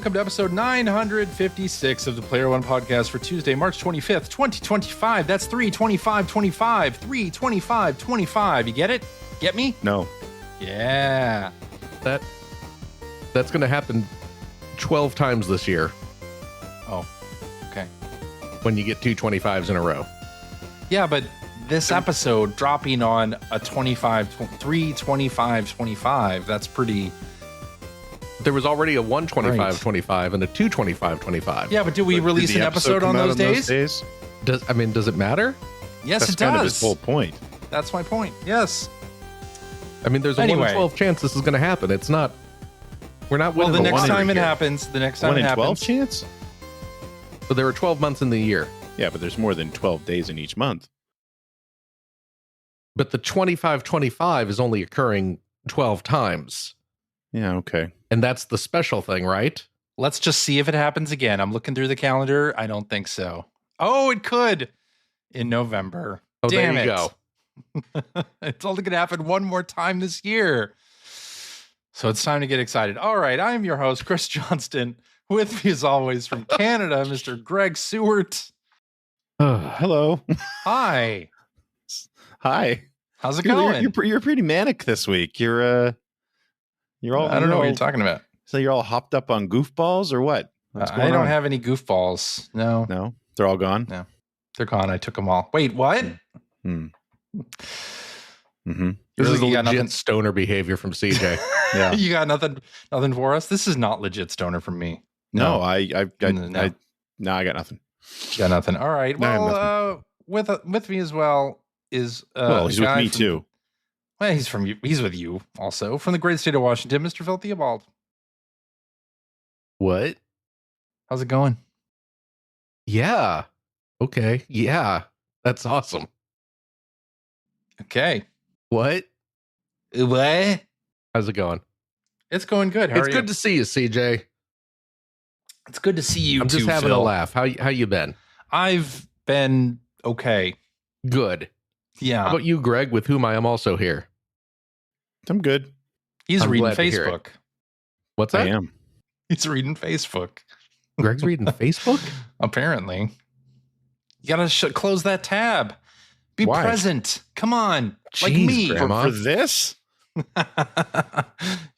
welcome to episode 956 of the Player One podcast for Tuesday, March 25th, 2025. That's 3/25/25, 3/25/25. You get it? Get me? No. Yeah. That's going to happen 12 times this year. Oh, okay. When you get two 25s in a row. Yeah, but this episode dropping on a 3/25/25, that's pretty... There was already a 1/25/25 and a 2/25/25. Yeah, but do we release an episode on those days? Does it matter? Yes, That's it does. kind of his whole point. That's my point. Yes. I mean, there's a 1 in 12 chance this is going to happen. It's not. We're not winning. Well, the next time it here. happens, the next time 1 it in happens. 12 chance? So there are 12 months in the year. Yeah, but there's more than 12 days in each month. But the 25/25 is only occurring 12 times. Yeah, okay. And that's the special thing, right? Let's just see if it happens again. I'm looking through the calendar. I don't think so. Oh, it could in November. Oh, Damn there you it. go. It's only going to happen one more time this year. So it's time to get excited. All right. I am your host, Chris Johnston. With me, as always, from Canada, Mr. Greg Seward. Hello. Hi. Hi. How's it going? You're pretty manic this week. You're all. I don't know what you're talking about. So you're all hopped up on goofballs or what? What's I going don't on? have any goofballs. No. No, they're all gone. No. They're gone. I took them all. Wait, what? Hmm. Mm-hmm. This is You got legit nothing? stoner behavior from CJ. Yeah. You got nothing for us? This is not legit stoner from me. No, No. I got No. nothing. You got nothing. All right. No, I have Well, with me as well is Well, he's a with guy me from- too. Well, he's from you. He's with you also from the great state of Washington, Mr. Phil Theobald. What? How's it going? Yeah. Okay. Yeah. That's awesome. Okay. What? What? How's it going? It's going good. How It's are good you? to see you, CJ. It's good to see you I'm too, just having Phil. a laugh. How you been? I've been okay. Good. Yeah. How about you, Greg, with whom I am also here? I'm good. He's I'm reading glad to hear it. Facebook. What's I that? am. He's reading Facebook. Greg's reading Facebook? Apparently. You gotta close that tab. Be Why? present. Come on. Like Jeez, me. Grandma. For this?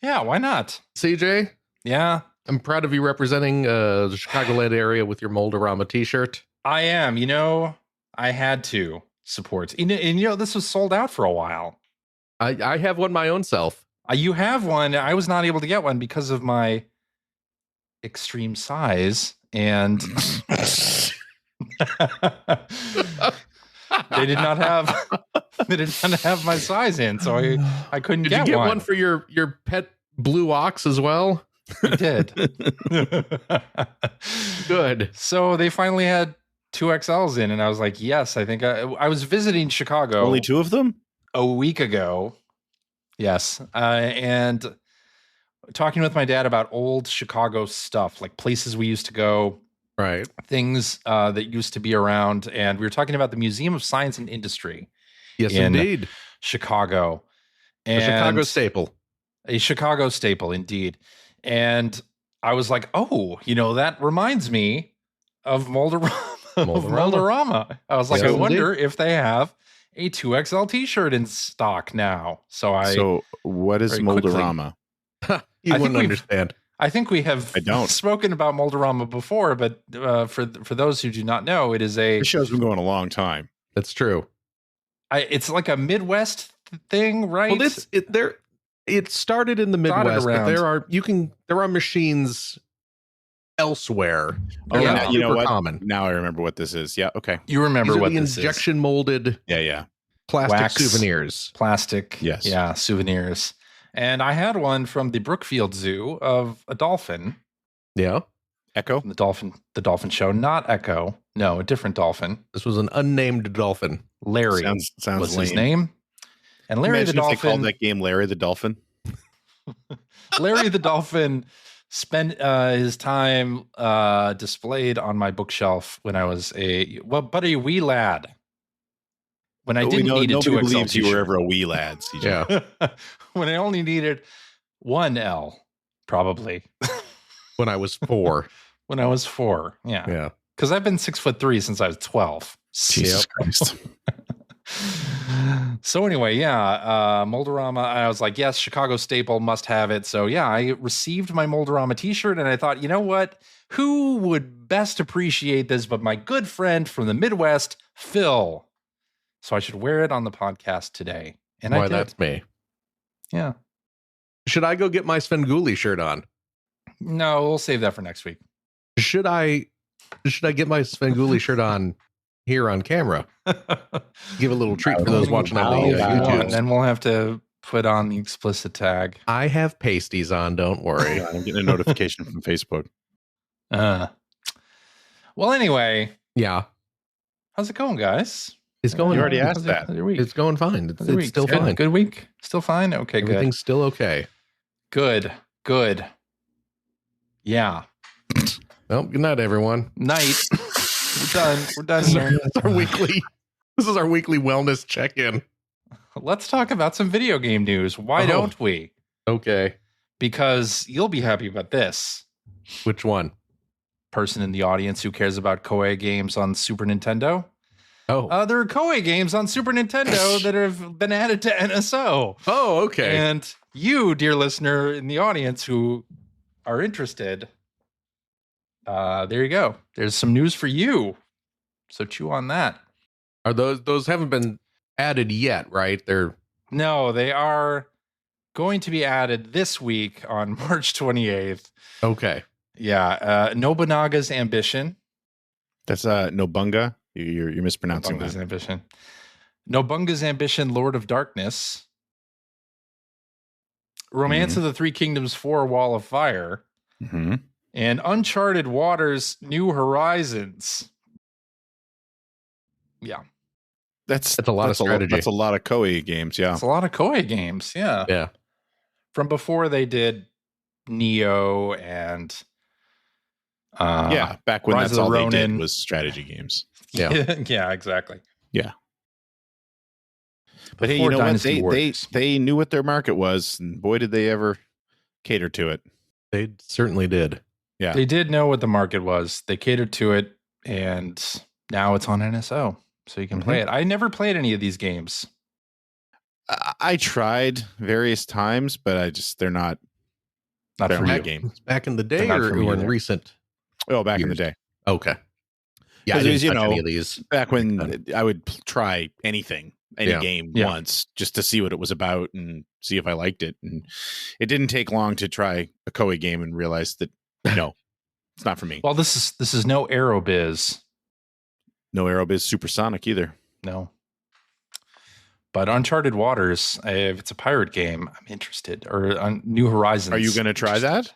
Yeah, why not? CJ, Yeah, I'm proud of you representing the Chicagoland area with your Moldorama t-shirt. I am. I had to support. And this was sold out for a while. I have one my own self. You have one. I was not able to get one because of my extreme size. And they did not have my size in, so I couldn't Did get you get one. one for your pet blue ox as well? We did. Good. So they finally had 2XLs in, and I was like, yes, I think I was visiting Chicago Only two of them? a week ago. Yes. And talking with my dad about old Chicago stuff, like places we used to go, Right. things that used to be around. And we were talking about the Museum of Science and Industry, Yes, In indeed. Chicago. A And Chicago staple. a Chicago staple, indeed. And I was like, oh, that reminds me of Moldorama. I was like, Yes, I wonder if they have a 2XL t-shirt in stock now. So what is very quickly- Moldorama? You I think wouldn't we've- understand. I think we have I don't. spoken about Moldorama before, but for those who do not know, it is This show's been going a long time. That's true. it's like a Midwest thing, right? Well, it started in the Dotted Midwest, but around. there are machines elsewhere. Oh, Yeah. now, you know Super what? common. Now I remember what this is. Yeah, okay. You remember These are what the this injection molded Yeah. plastic Wax. souvenirs. plastic, Yes. yeah, souvenirs. And I had one from the Brookfield Zoo of a dolphin. Yeah. Echo? The dolphin show, not Echo. No, a different dolphin. This was an unnamed dolphin. Larry Sounds was lame. his name. And Larry Imagine the if they called dolphin. that game Larry the Dolphin. Larry the dolphin spent his time displayed on my bookshelf when I was a wee lad. When I didn't need a nobody 2XL believes you were t-shirt. ever a wee lad, CJ. Yeah. When I only needed one L, probably. When I was 4. When I was 4. Yeah. Yeah. Because I've been 6'3" since I was 12. Jesus Christ. So anyway, yeah, Moldorama. I was like, yes, Chicago staple, must have it. So yeah, I received my Moldorama t-shirt and I thought, you know what? Who would best appreciate this but my good friend from the Midwest, Phil? So I should wear it on the podcast today. And Why, I did. that's me. Yeah. Should I go get my Svengoolie shirt on? No, we'll save that for next week. Should I get my Svengoolie shirt on here on camera? Give a little treat for those watching on the YouTube. And then we'll have to put on the explicit tag. I have pasties on, don't worry. I'm getting a notification from Facebook. Well, anyway. Yeah. How's it going, guys? It's going. You already asked that. How's your week? It's going fine. It's still fine. Good week? Still fine? Okay, Everything's still okay. Good. Yeah. Well, good night, everyone. Night. We're done here. This is our weekly wellness check-in. Let's talk about some video game news. Why don't we? Okay. Because you'll be happy about this. Which one? Person in the audience who cares about Koei games on Super Nintendo. Oh. There are Koei games on Super Nintendo that have been added to NSO. Oh, okay. And you, dear listener in the audience who are interested, there you go. There's some news for you. So chew on that. Are those haven't been added yet, right? No, they are going to be added this week on March 28th. Okay. Yeah. Nobunaga's Ambition. That's Nobunga. You're mispronouncing Nobunga's that. Ambition. Nobunga's Ambition, Lord of Darkness. Romance of the Three Kingdoms 4, Wall of Fire. Mm-hmm. And Uncharted Waters, New Horizons. Yeah. That's a lot of strategy. That's a lot of Koei games, yeah. It's a lot of Koei games, yeah. Yeah. From before they did Neo and back when Rise that's of the all they Ronin. did was strategy games. Yeah. Yeah, exactly. Yeah. But hey, Before you know Dynasty what? Warriors. They knew what their market was, and boy, did they ever cater to it. They certainly did. Yeah. They did know what the market was. They catered to it, and now it's on NSO, so you can play it. I never played any of these games. I tried various times, but they're not For my you. game. Back in the day Not for me or in either. recent? Oh, back in the years. day. Okay. Yeah, I 'Cause didn't it was, you touch know, any of these. Back when I would try anything, any game Yeah. once, just to see what it was about and see if I liked it. And it didn't take long to try a Koei game and realize that no, it's not for me. Well, this is no Aerobiz. No Aerobiz Supersonic either. No. But Uncharted Waters, if it's a pirate game, I'm interested. Or on New Horizons. Are you going to try that?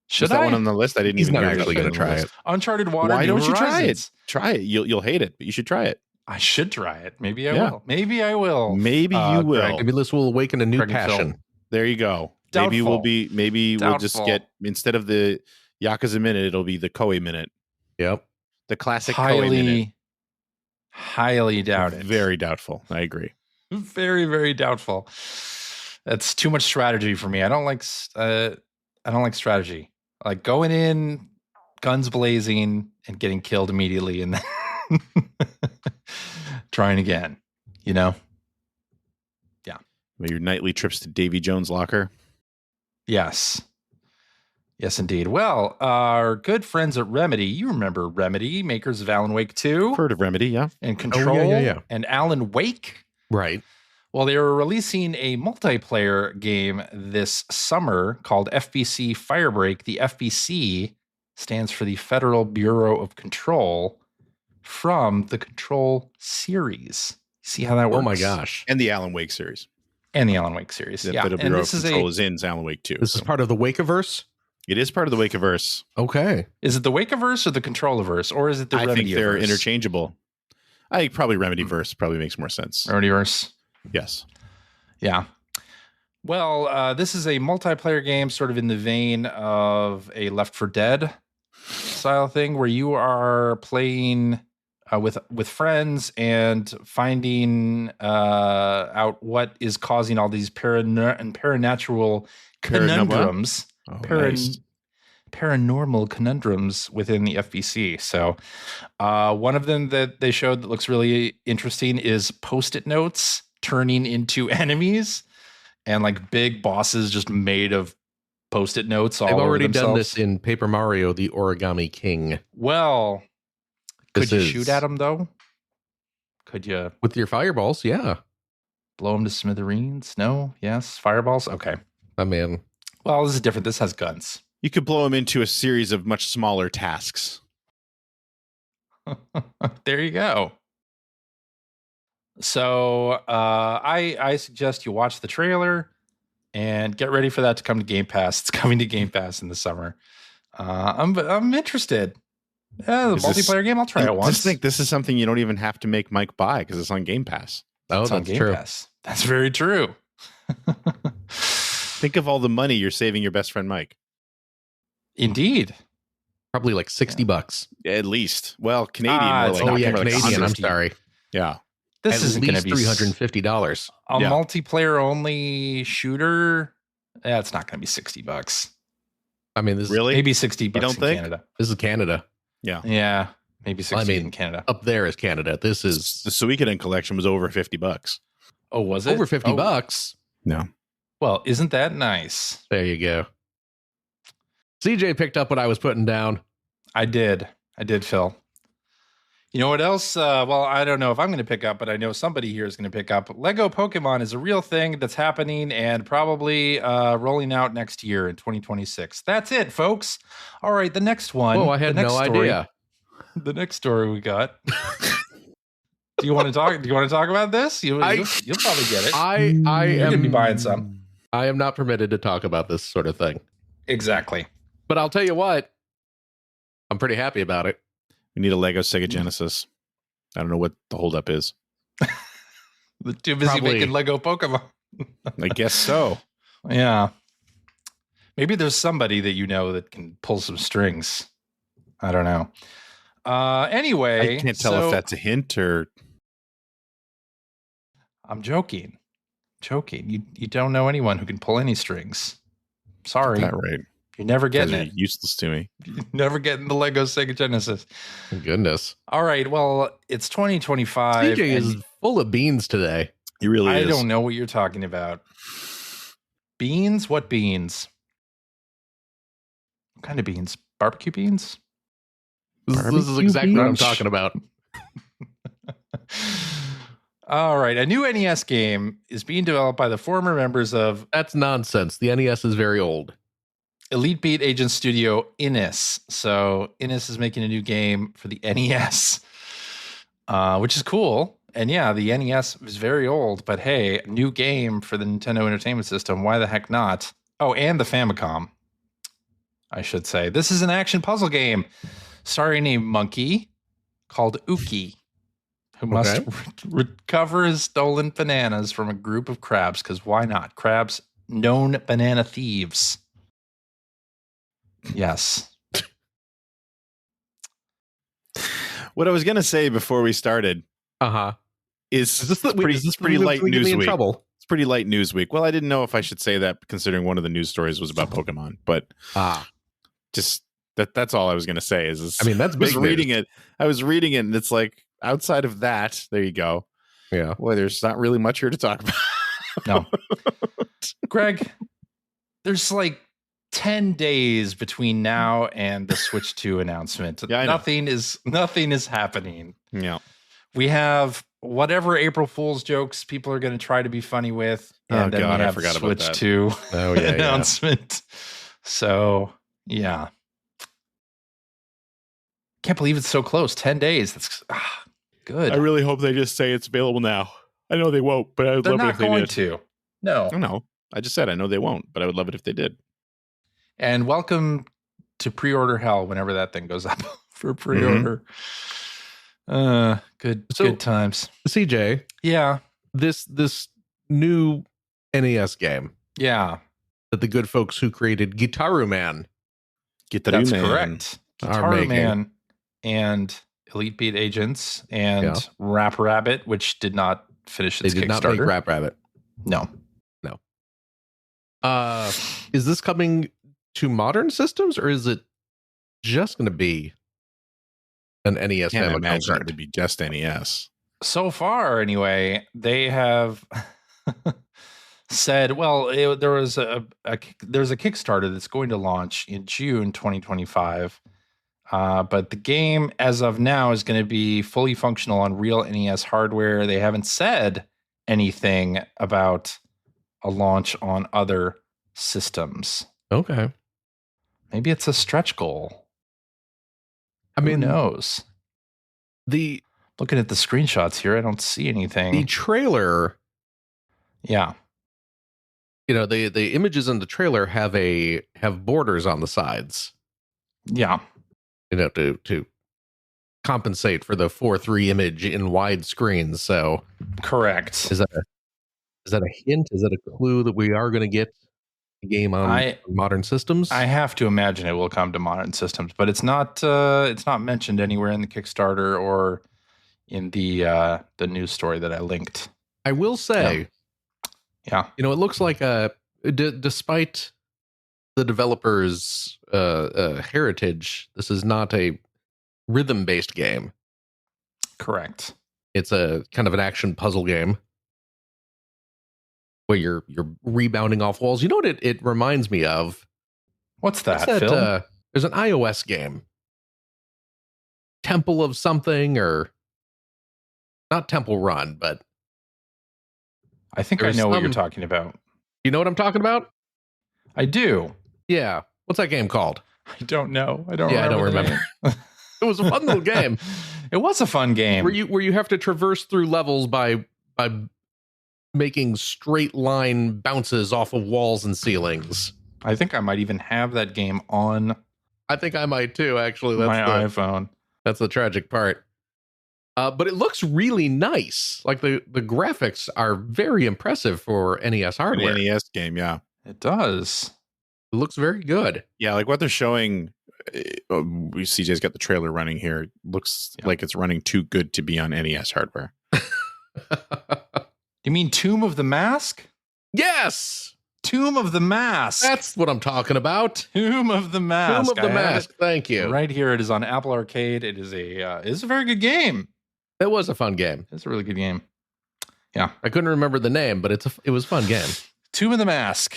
Should Is that I? one on the list? I didn't He's even not hear actually that going to on the try list. it. Uncharted Water. Why New don't you try it? Horizons. Try it. You'll hate it, but you should try it. I should try it. Maybe I Yeah. will. Maybe I will. Maybe you will. Greg, Maybe this will awaken a new Craig and Phil. passion. There you go. Doubtful. Maybe we'll just Doubtful. get, instead of the Yakuza Minute, it'll be the Koei Minute. Yep. The classic Koei Minute. highly doubt it. Very doubtful. I agree. Very, very doubtful. That's too much strategy for me. I don't like strategy. I like going in, guns blazing, and getting killed immediately, and then trying again. You know? Your nightly trips to Davy Jones' locker. Yes. Yes, indeed. Well, our good friends at Remedy, you remember Remedy, makers of Alan Wake 2 Heard of Remedy, yeah. and Control yeah. and Alan Wake. Right. Well, they were releasing a multiplayer game this summer called FBC Firebreak. The FBC stands for the Federal Bureau of Control from the Control series. See how that works? Oh my gosh. And the Alan Wake series. And the Alan Wake series. The Yeah. Federal And Bureau this of is Control is in Alan Wake 2. This is part of the Wakeaverse? It is part of the Wakeaverse. Okay. Is it the Wakeaverse or the Controliverse, or is it the I Remedyverse? think they're interchangeable. I think probably Remedyverse probably makes more sense. Remedyverse. Yes. Yeah. Well, this is a multiplayer game sort of in the vein of a Left 4 Dead style thing where you are playing with friends and finding out what is causing all these paranatural conundrums. Oh, nice. paranormal conundrums within the FBC. So one of them that they showed that looks really interesting is Post-it notes turning into enemies, and like big bosses just made of Post-it notes all They've over already themselves. done this in Paper Mario, the Origami King. Well, could This you is- shoot at them though? Could you With your fireballs, yeah. blow them to smithereens? No? Yes? Fireballs? Okay. I mean, Well, this is different. This has guns. You could blow them into a series of much smaller tasks. There you go. So I suggest you watch the trailer and get ready for that to come to Game Pass. It's coming to Game Pass in the summer. I'm interested. Yeah, the Is this- multiplayer game. I'll try it I once. just think this is something you don't even have to make Mike buy because it's on Game Pass. oh, It's on that's Game true. Pass. That's very true. Think of all the money you're saving your best friend Mike. Indeed. Probably like $60. At least. Well, Canadian. Ah, more it's like, not Oh, yeah, more like Canadian. I'm 150. sorry. Yeah. This At isn't going to least be $350. a Yeah. multiplayer only shooter. Yeah, it's not going to be $60. I mean, this Really? Maybe $60 don't in think? Canada. this is Canada. Yeah, maybe 60 I mean, in Canada. Up there is Canada. This The is Suikoden collection was over $50. Oh, was it? over 50 Oh, bucks. No. Well, isn't that nice? There you go. CJ picked up what I was putting down. I did, Phil. You know what else? Well, I don't know if I'm going to pick up, but I know somebody here is going to pick up. Lego Pokemon is a real thing that's happening and probably rolling out next year in 2026. That's it, folks. All right, the next one. Oh, I had the next no story, idea. The next story we got. Do you want to talk? Do you want to talk about this? You'll probably get it. I You're gonna be am buying some. I am not permitted to talk about this sort of thing. Exactly. But I'll tell you what, I'm pretty happy about it. We need a Lego Sega Genesis. I don't know what the holdup is. They're too busy Probably. making Lego Pokemon. I guess so. Yeah. Maybe there's somebody that you know that can pull some strings. I don't know. Anyway, I can't tell so- if that's a hint or I'm joking. You don't know anyone who can pull any strings. Sorry. that right. You're never Guys getting are it. useless to me. You're never getting the Lego Sega Genesis. Goodness. All right. Well, it's 2025. CJ is full of beans today. He really I is. don't know what you're talking about. Beans? What beans? What kind of beans? Barbecue beans? This is Barbecue exactly what I'm beans. talking about. All right. A new NES game is being developed by the former members of That's nonsense. The NES is very old. Elite Beat Agent Studio Innis. So Innis is making a new game for the NES, which is cool. And yeah, the NES is very old, but hey, a new game for the Nintendo Entertainment System. Why the heck not? Oh, and the Famicom, I should say. This is an action puzzle game starring a monkey called Uki, who must recover his stolen bananas from a group of crabs, because why not? Crabs, known banana thieves. Yes. What I was going to say before we started Uh-huh. is Is this the pretty, is this pretty the light gonna get news me in week. trouble? It's pretty light news week. Well, I didn't know if I should say that considering one of the news stories was about Pokemon, but Ah. just that's all I was going to say is I mean, that's I was big news. reading it. I was reading it and it's like outside of that, there you go. Yeah. Boy, there's not really much here to talk about. No. Greg, there's like 10 days between now and the Switch 2 announcement. Yeah, I know. Nothing is happening. Yeah. We have whatever April Fool's jokes people are going to try to be funny with. Oh, And then God, we I have forgot the about Switch that. 2 Oh, yeah. announcement. So, yeah. Can't believe it's so close. 10 days. That's good. I really hope they just say it's available now. I know they won't, but I would They're love it not if they going did. to. No. I know. I just said I know they won't, but I would love it if they did. And welcome to pre-order hell whenever that thing goes up for pre-order. Good times. CJ, Yeah. this new NES game Yeah. that the good folks who created Gitaru Man Get that That's man. correct. Are Guitar making. Man and Elite Beat Agents and Yeah. Rap Rabbit, which did not finish they its did not make Kickstarter. Rap Rabbit. No. Is this coming to modern systems, or is it just going to be an NES Can't Famicom imagine it card? would be just NES. So far, anyway, they have said, well, there's a Kickstarter that's going to launch in June 2025. But the game, as of now, is going to be fully functional on real NES hardware. They haven't said anything about a launch on other systems. Okay. Maybe it's a stretch goal. I mean, who knows? Looking at the screenshots here, I don't see anything. The trailer, yeah, the images in the trailer have borders on the sides. Yeah. To compensate for the 4:3 image in wide screens. So correct. Is that a hint? Is that a clue that we are going to get a game on modern systems? I have to imagine it will come to modern systems, but it's not mentioned anywhere in the Kickstarter or in the news story that I linked. I will say, yeah. It looks like despite the developer's heritage, this is not a rhythm-based game. Correct. It's a kind of an action puzzle game where you're rebounding off walls. You know what it reminds me of? What's that, Phil? There's an iOS game. Temple of something, or not Temple Run, but I think I know what you're talking about. You know what I'm talking about? I do. Yeah. What's that game called? I don't know. I don't remember. It was a fun little game. It was a fun game. Where you have to traverse through levels by making straight line bounces off of walls and ceilings. I think I might even have that game on. I think I might too, actually. That's my iPhone. That's the tragic part. But it looks really nice. Like the graphics are very impressive for NES hardware. An NES game, yeah. It does. It looks very good. Yeah, like what they're showing. CJ's got the trailer running here. It looks like it's running too good to be on NES hardware. You mean Tomb of the Mask? Yes! Tomb of the Mask. That's what I'm talking about. Tomb of the Mask. Tomb of the Mask. Thank you. Right here, it is on Apple Arcade. It is a very good game. It was a fun game. It's a really good game. Yeah. I couldn't remember the name, but it was a fun game. Tomb of the Mask.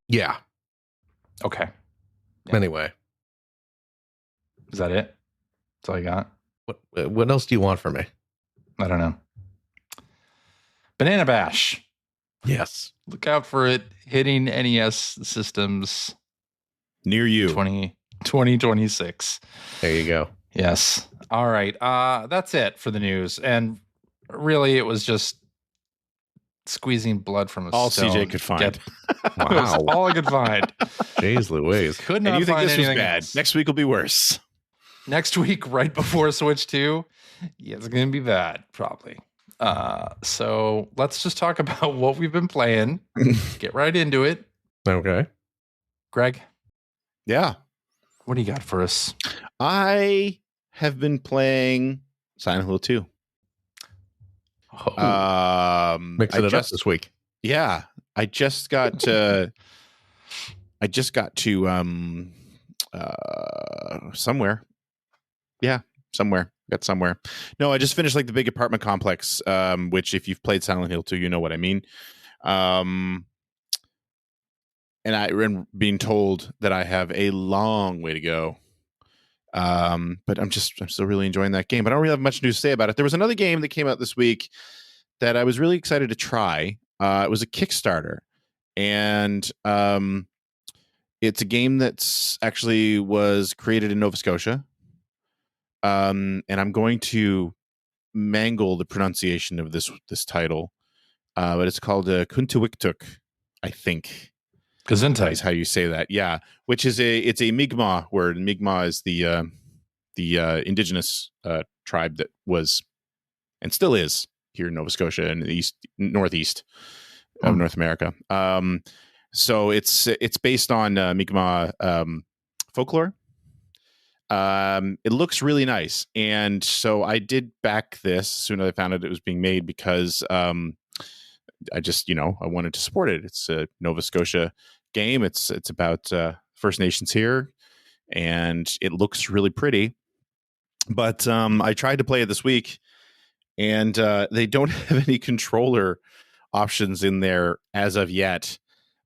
Yeah. Okay. Yeah. Anyway. Is that it? That's all you got? What else do you want from me? I don't know. Banana Bash. Yes. Look out for it hitting NES systems near you. 2026. There you go. Yes. All right. That's it for the news. And really, it was just squeezing blood from a all stone. CJ could find. Wow. all I could find. Jeez Louise. Could not and you think find this was bad. else. Next week will be worse. Next week, right before Switch 2, yeah, it's going to be bad, probably. So let's just talk about what we've been playing. Get right into it. Okay. Greg? Yeah. What do you got for us? I have been playing Silent Hill 2. Mixing it up this week. Yeah. I just got to somewhere. Yeah, somewhere. Got somewhere. No, I just finished like the big apartment complex, which if you've played Silent Hill 2, you know what I mean. And I'm being told that I have a long way to go. But I'm still really enjoying that game. But I don't really have much news to say about it. There was another game that came out this week that I was really excited to try. It was a Kickstarter, and it's a game that's actually was created in Nova Scotia. And I'm going to mangle the pronunciation of this title, but it's called Kuntuwiktuk, I think. Gesundheit is how you say that. Yeah, which is it's a Mi'kmaq word. Mi'kmaq is the indigenous tribe that was and still is here in Nova Scotia and the northeast of North America. So it's based on Mi'kmaq folklore. It looks really nice, and so I did back this as soon as I found out it was being made because I just I wanted to support it. It's a Nova Scotia game. It's about First Nations here, and it looks really pretty. But I tried to play it this week, and they don't have any controller options in there as of yet.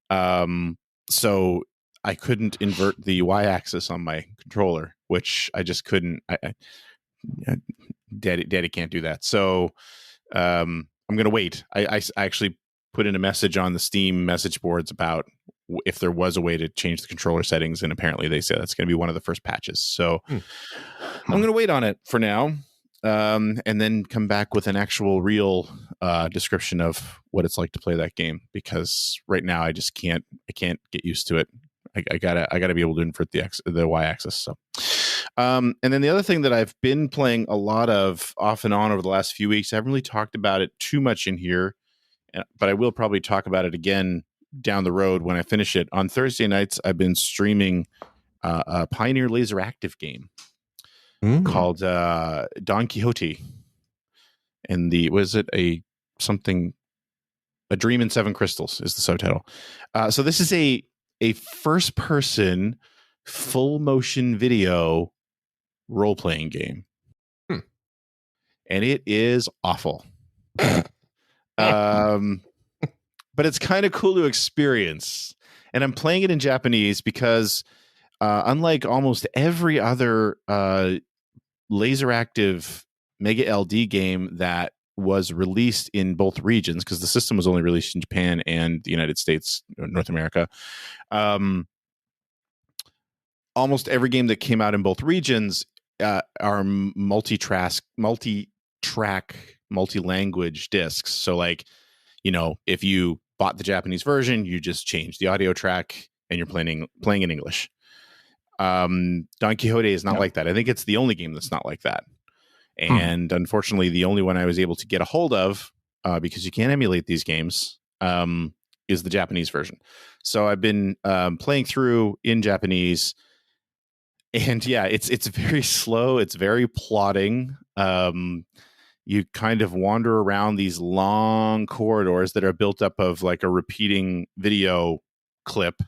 So I couldn't invert the Y-axis on my controller, which I just couldn't. Daddy can't do that. So I'm going to wait. I actually put in a message on the Steam message boards about if there was a way to change the controller settings, and apparently they said that's going to be one of the first patches. So I'm going to wait on it for now, and then come back with an actual real description of what it's like to play that game, because right now I just can't get used to it. I gotta be able to invert the Y-axis. So, and then the other thing that I've been playing a lot of off and on over the last few weeks, I haven't really talked about it too much in here, but I will probably talk about it again down the road when I finish it. On Thursday nights, I've been streaming a Pioneer Laser Active game called Don Quixote, and A Dream in Seven Crystals is the subtitle. So this is a first-person full-motion video role-playing game, and it is awful. But it's kind of cool to experience, and I'm playing it in Japanese because unlike almost every other laser active Mega LD game that was released in both regions, because the system was only released in Japan and the United States, North America, almost every game that came out in both regions are multi-track, multi-language discs. So like, if you bought the Japanese version, you just change the audio track and you're playing in English. Don Quixote is not like that. I think it's the only game that's not like that. And unfortunately, the only one I was able to get a hold of, because you can't emulate these games, is the Japanese version. So I've been playing through in Japanese, and yeah, it's very slow. It's very plodding. You kind of wander around these long corridors that are built up of like a repeating video clip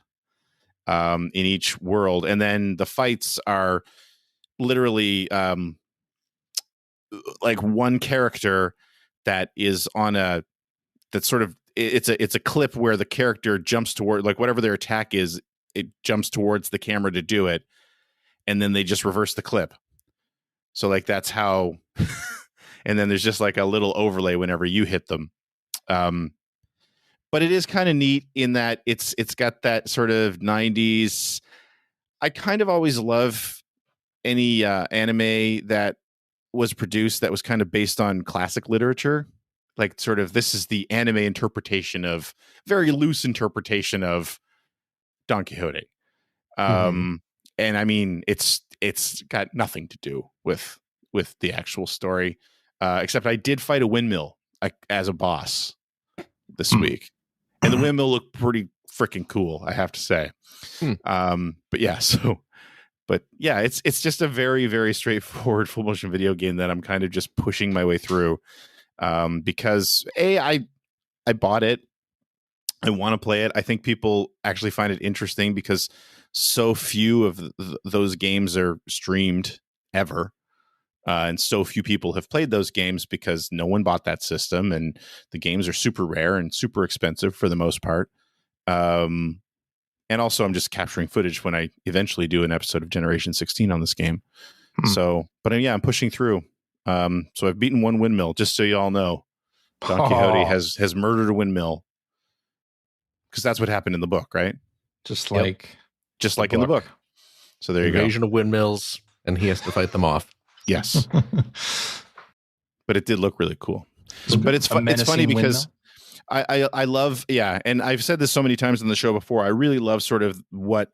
in each world, and then the fights are literally like one character that is on it's a clip where the character jumps toward, like, whatever their attack is, it jumps towards the camera to do it, and then they just reverse the clip. So like that's how and then there's just like a little overlay whenever you hit them. But it is kind of neat in that it's got that sort of 90s. I kind of always love any anime that was produced that was kind of based on classic literature. Like, sort of, this is the anime interpretation of, very loose interpretation of Don Quixote. And I mean, it's got nothing to do with the actual story, except I did fight a windmill as a boss this week, and the windmill looked pretty freaking cool, I have to say. But yeah, it's just a very, very straightforward full motion video game that I'm kind of just pushing my way through, because I bought it. I want to play it. I think people actually find it interesting because so few of those games are streamed ever. And so few people have played those games because no one bought that system, and the games are super rare and super expensive for the most part. And also, I'm just capturing footage when I eventually do an episode of Generation 16 on this game. So, but yeah, I'm pushing through. So I've beaten one windmill, just so you all know. Don Quixote has murdered a windmill, because that's what happened in the book, right? Just like in the book. So there you go. Invasion of windmills, and he has to fight them off. Yes. But it did look really cool. But it's funny because I love, and I've said this so many times on the show before, I really love sort of what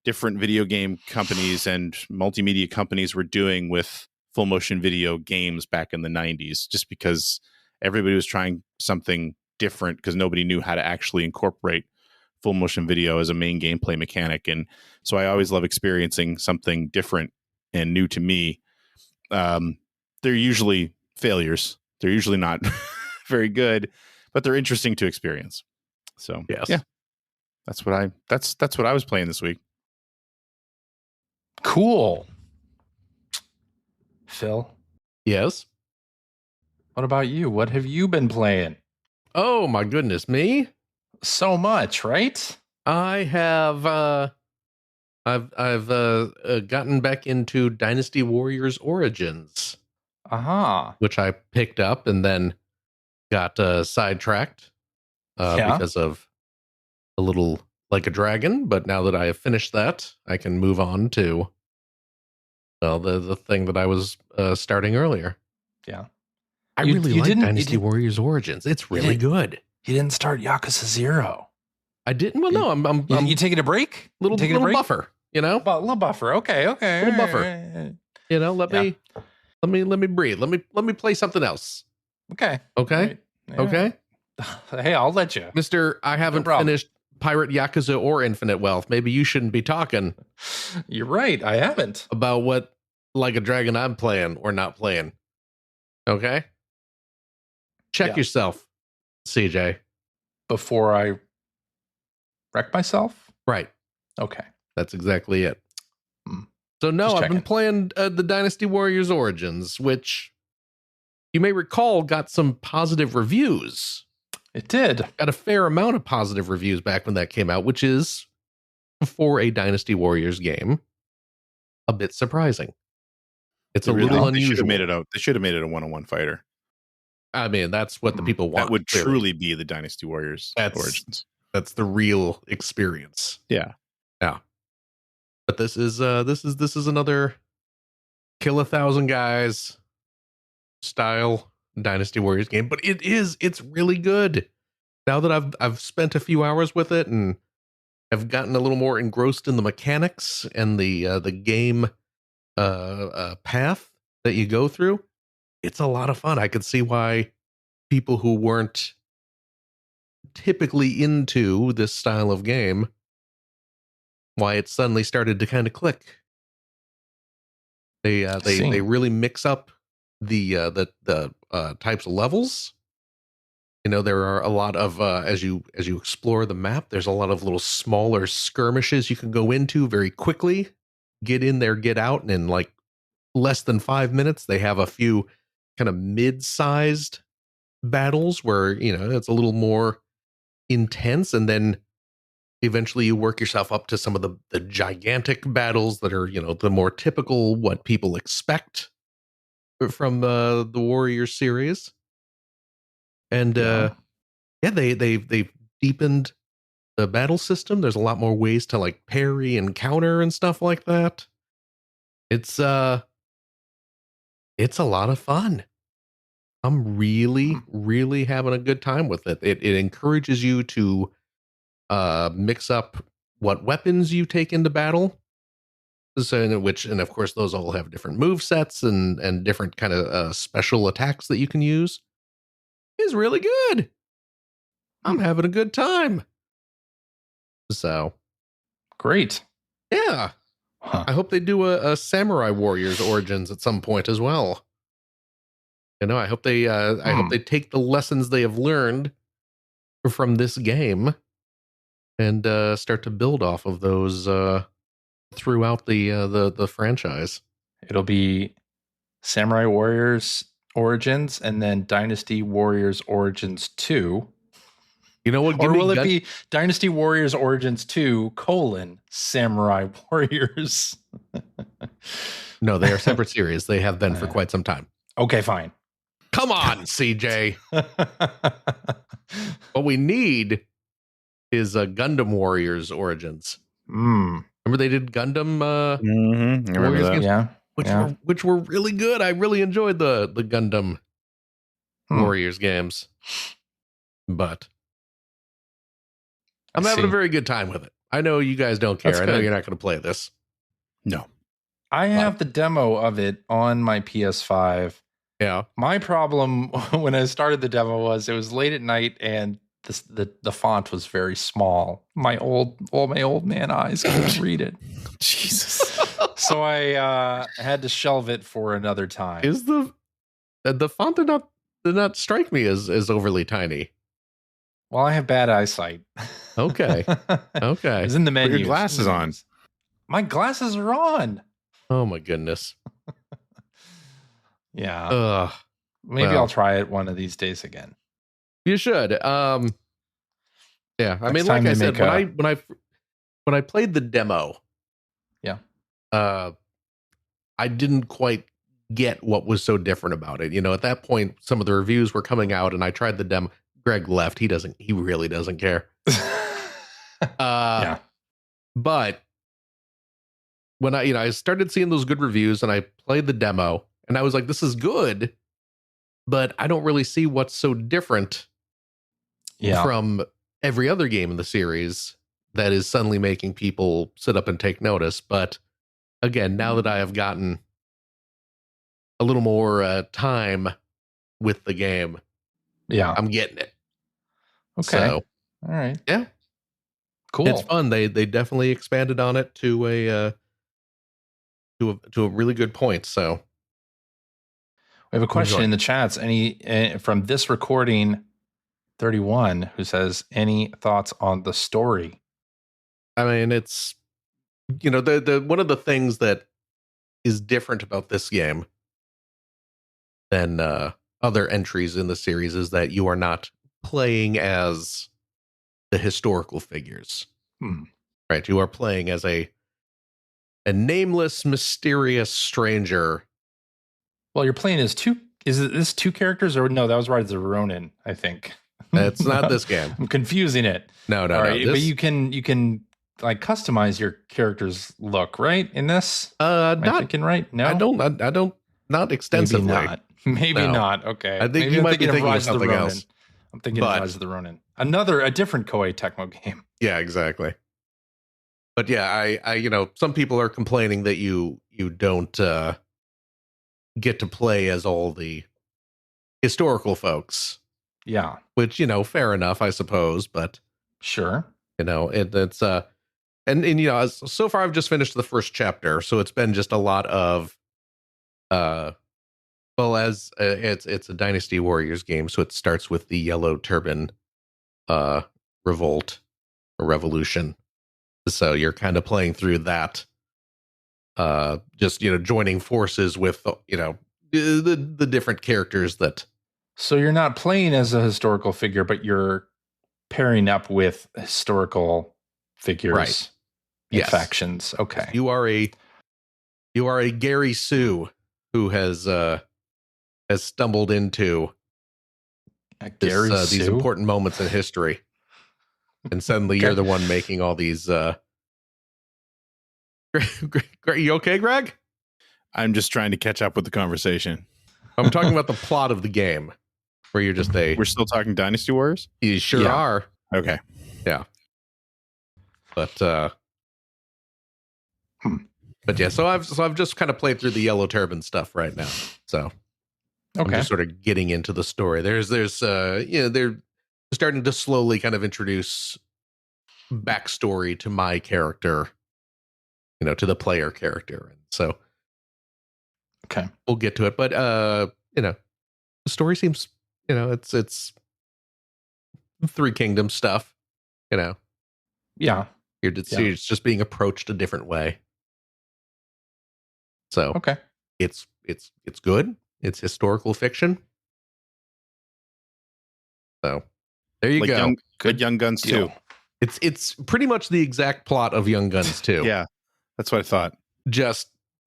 different video game companies and multimedia companies were doing with full motion video games back in the 90s, just because everybody was trying something different, because nobody knew how to actually incorporate full motion video as a main gameplay mechanic. And so I always love experiencing something different and new to me. They're usually failures. They're usually not very good, but they're interesting to experience. So yes. Yeah. That's what I was playing this week. Cool. Phil, Yes. what about you? What have you been playing? Oh my goodness, me? So much, right? I have I've gotten back into Dynasty Warriors Origins, which I picked up and then got sidetracked because of a little like a dragon. But now that I have finished that, I can move on to the thing that I was starting earlier. Yeah, I really like Dynasty Warriors Origins. It's really good. You didn't start Yakuza 0. I didn't. Well, no, I'm you taking a break? Little buffer, you know, a little buffer. Okay, little buffer. You know, let me breathe. Let me play something else. Okay. Right. Okay. Hey, I'll let you, Mister. I haven't finished Pirate Yakuza or Infinite Wealth. Maybe you shouldn't be talking. You're right. I haven't about what Like a Dragon I'm playing or not playing. Okay. Check yourself, CJ, before I wreck myself. Right. Okay. That's exactly it. So no, I've been playing the Dynasty Warriors Origins, which you may recall got some positive reviews. It did. Got a fair amount of positive reviews back when that came out, which is, for a Dynasty Warriors game, a bit surprising. It's a little unusual. They should have made it a one-on-one fighter. I mean, that's what the people want. That would truly be the Dynasty Warriors Origins. That's the real experience. Yeah. But this is another kill 1,000 guys style Dynasty Warriors game. But it's really good. Now that I've spent a few hours with it and have gotten a little more engrossed in the mechanics and the game path that you go through, it's a lot of fun. I could see why people who weren't typically into this style of game, why it suddenly started to kind of click. They really mix up the types of levels. You know, there are a lot of as you explore the map, there's a lot of little smaller skirmishes you can go into very quickly, get in there, get out, and in like less than 5 minutes, they have a few kind of mid-sized battles where, you know, it's a little more intense, and then eventually you work yourself up to some of the gigantic battles that are, you know, the more typical what people expect from the Warrior series. And they've deepened the battle system. There's a lot more ways to like parry and counter and stuff like that. It's a lot of fun. I'm really, really having a good time with it. It encourages you to mix up what weapons you take into battle. So, and of course, those all have different move sets and different kind of special attacks that you can use. It's really good. I'm having a good time. So great. Yeah. I hope they do a Samurai Warriors Origins at some point as well. You know, I hope they take the lessons they have learned from this game and start to build off of those throughout the franchise. It'll be Samurai Warriors Origins and then Dynasty Warriors Origins 2. You know what? Or will it be Dynasty Warriors Origins 2 : Samurai Warriors? No, they are separate series. They have been for quite some time. Okay, fine. Come on, CJ. What we need is a Gundam Warriors Origins. Remember they did Gundam Warriors games? Which were really good. I really enjoyed the Gundam Warriors games. But I'm having a very good time with it. I know you guys don't care. I know you're not going to play this. No. I have the demo of it on my PS5. Yeah. My problem when I started the demo was it was late at night and the font was very small. My old man eyes couldn't read it. Jesus. So I had to shelve it for another time. Is the font did not strike me as overly tiny. Well, I have bad eyesight. Okay. Okay. It's in the Put menu. your glasses on. My glasses are on. Oh my goodness. Yeah. Ugh. Maybe well. I'll try it one of these days again. You should. Yeah. I mean, Next like time I they said, make when I played the demo, Yeah. I didn't quite get what was so different about it. You know, at that point, some of the reviews were coming out, and I tried the demo. Greg left. He really doesn't care. Yeah. But when I started seeing those good reviews, and I played the demo, and I was like, this is good, but I don't really see what's so different from every other game in the series that is suddenly making people sit up and take notice. But again, now that I have gotten a little more time with the game, I'm getting it. Okay. So, all right. Yeah. Cool. It's fun. They definitely expanded on it to a really good point. So we have a question in the chats. Any from this recording 31 who says, any thoughts on the story? I mean, it's, the one of the things that is different about this game than other entries in the series is that you are not playing as the historical figures. Right? You are playing as a nameless, mysterious stranger. Well, you're playing as two. Is this two characters or no? That was Rise of Ronin, I think. It's not this game. I'm confusing it. No. Right, but you can like customize your character's look, right? In this, am I thinking right? No, I don't. Not extensively. Maybe not. Okay. I think you might be thinking of something else. I'm thinking of Rise of the Ronin. A different Koei Tecmo game. Yeah, exactly. But yeah, I some people are complaining that you don't get to play as all the historical folks. Yeah. Which, fair enough, I suppose, but sure. It's and so far I've just finished the first chapter, so it's been just a lot of it's a Dynasty Warriors game, so it starts with the Yellow Turban revolt or revolution. So you're kind of playing through that, just joining forces with the different characters that. So you're not playing as a historical figure, but you're pairing up with historical figures, right? Yes. Factions. Okay. You are a Gary Sue who has stumbled into these important moments in history, and suddenly you're the one making all these. Are you okay, Greg? I'm just trying to catch up with the conversation. I'm talking about the plot of the game, where you're just We're still talking Dynasty Warriors? You sure are. Okay. Yeah. But yeah, so I've just kind of played through the Yellow Turban stuff right now. So I'm just sort of getting into the story. They're starting to slowly kind of introduce backstory to my character, to the player character. And so we'll get to it. But the story seems, it's Three Kingdoms stuff, Yeah. It's just being approached a different way. So it's good. It's historical fiction. So there you go. Good Young Guns 2. It's pretty much the exact plot of Young Guns 2. Yeah, that's what I thought.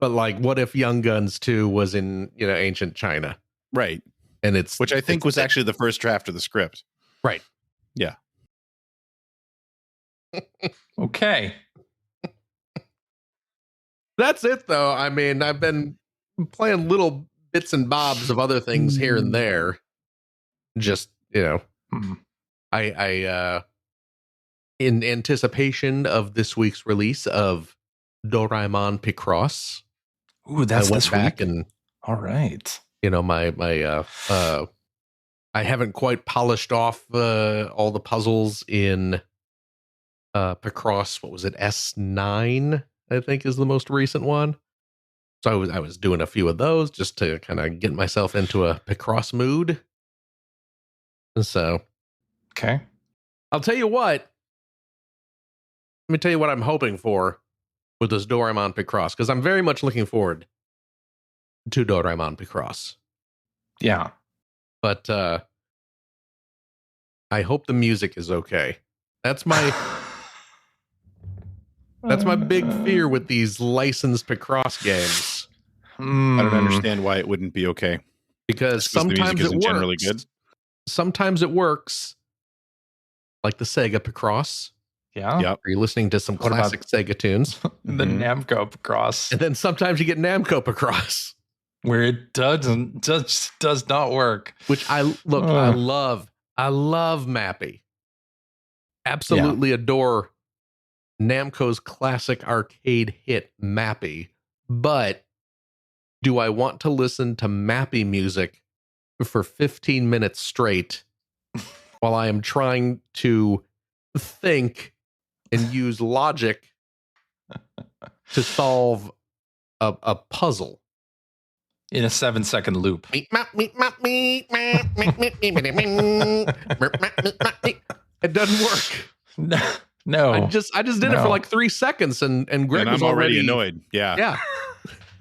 But like, what if Young Guns 2 was in ancient China? Right. And which I think was actually the first draft of the script. Right. Yeah. Okay. That's it, though. I mean, I've been playing little bits and bobs of other things here and there. Just, I in anticipation of this week's release of Doraemon Picross. Ooh, that's I went this back week? and all right. My I haven't quite polished off all the puzzles in Picross. What was it? S9, I think, is the most recent one. So I was doing a few of those just to kind of get myself into a Picross mood. So I'll tell you what. Let me tell you what I'm hoping for with this Doraemon Picross, because I'm very much looking forward to Doraemon Picross. Yeah. But I hope the music is okay. That's my big fear with these licensed Picross games. I don't understand why it wouldn't be okay. Because the music sometimes it isn't works. generally good. Sometimes it works. Like the Sega Picross. Yeah. Yep. Where you're listening to some classic Sega tunes. The Namco Picross, And then sometimes you get Namco Picross. where it does not work. Which I love. I love Mappy. Absolutely adore Namco's classic arcade hit Mappy. But do I want to listen to Mappy music for 15 minutes straight while I am trying to think and use logic to solve a puzzle? In a 7-second loop. It doesn't work. No. I just did it for like 3 seconds and Greg And was I'm already already annoyed. Yeah.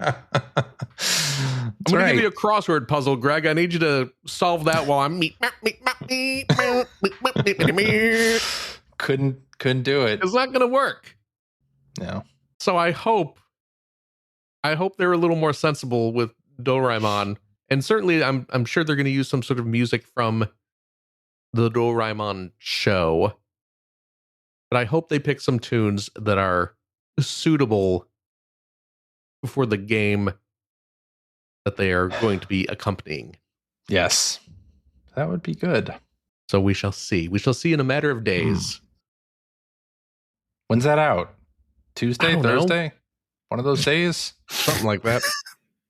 Yeah. I'm going to give you a crossword puzzle, Greg. I need you to solve that while I'm Couldn't do it. It's not going to work. No. So I hope they're a little more sensible with Doraemon, and certainly I'm sure they're going to use some sort of music from the Doraemon show. But I hope they pick some tunes that are suitable for the game that they are going to be accompanying. Yes. That would be good. So we shall see. We shall see in a matter of days. When's that out? Tuesday, I don't know. Thursday? One of those days? Something like that.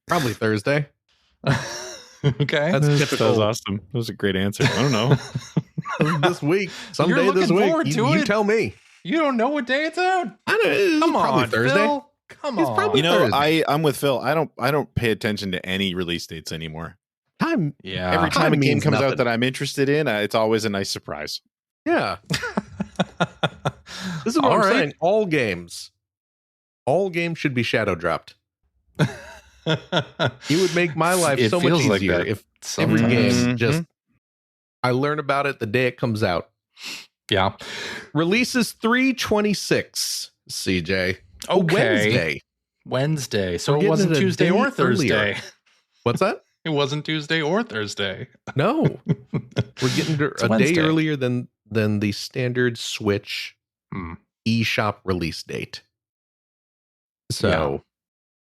Probably Thursday. Okay. That's That was typical. awesome. That was a great answer. I don't know. This week. Someday You're this looking week. forward to You it? tell me. You don't know what day it's out? I don't know. Come Probably on, Thursday. Phil. Come It's on. probably- You know, Thursday. I'm with Phil. I don't pay attention to any release dates anymore. Time. Yeah. Every time a game means comes nothing. out that I'm interested in, it's always a nice surprise. Yeah. This is what All I'm right. saying. All games should be shadow dropped. It would make my life It so much feels like easier that if every sometimes. game Mhm. just I learn about it the day it comes out. Yeah. Releases 3/26, CJ. A Okay. Wednesday. Wednesday. So We're it getting wasn't it a Tuesday day or Thursday. earlier. What's that? It wasn't Tuesday or Thursday. No. We're getting It's a day Wednesday. earlier than the standard Switch Hmm. eShop release date. So,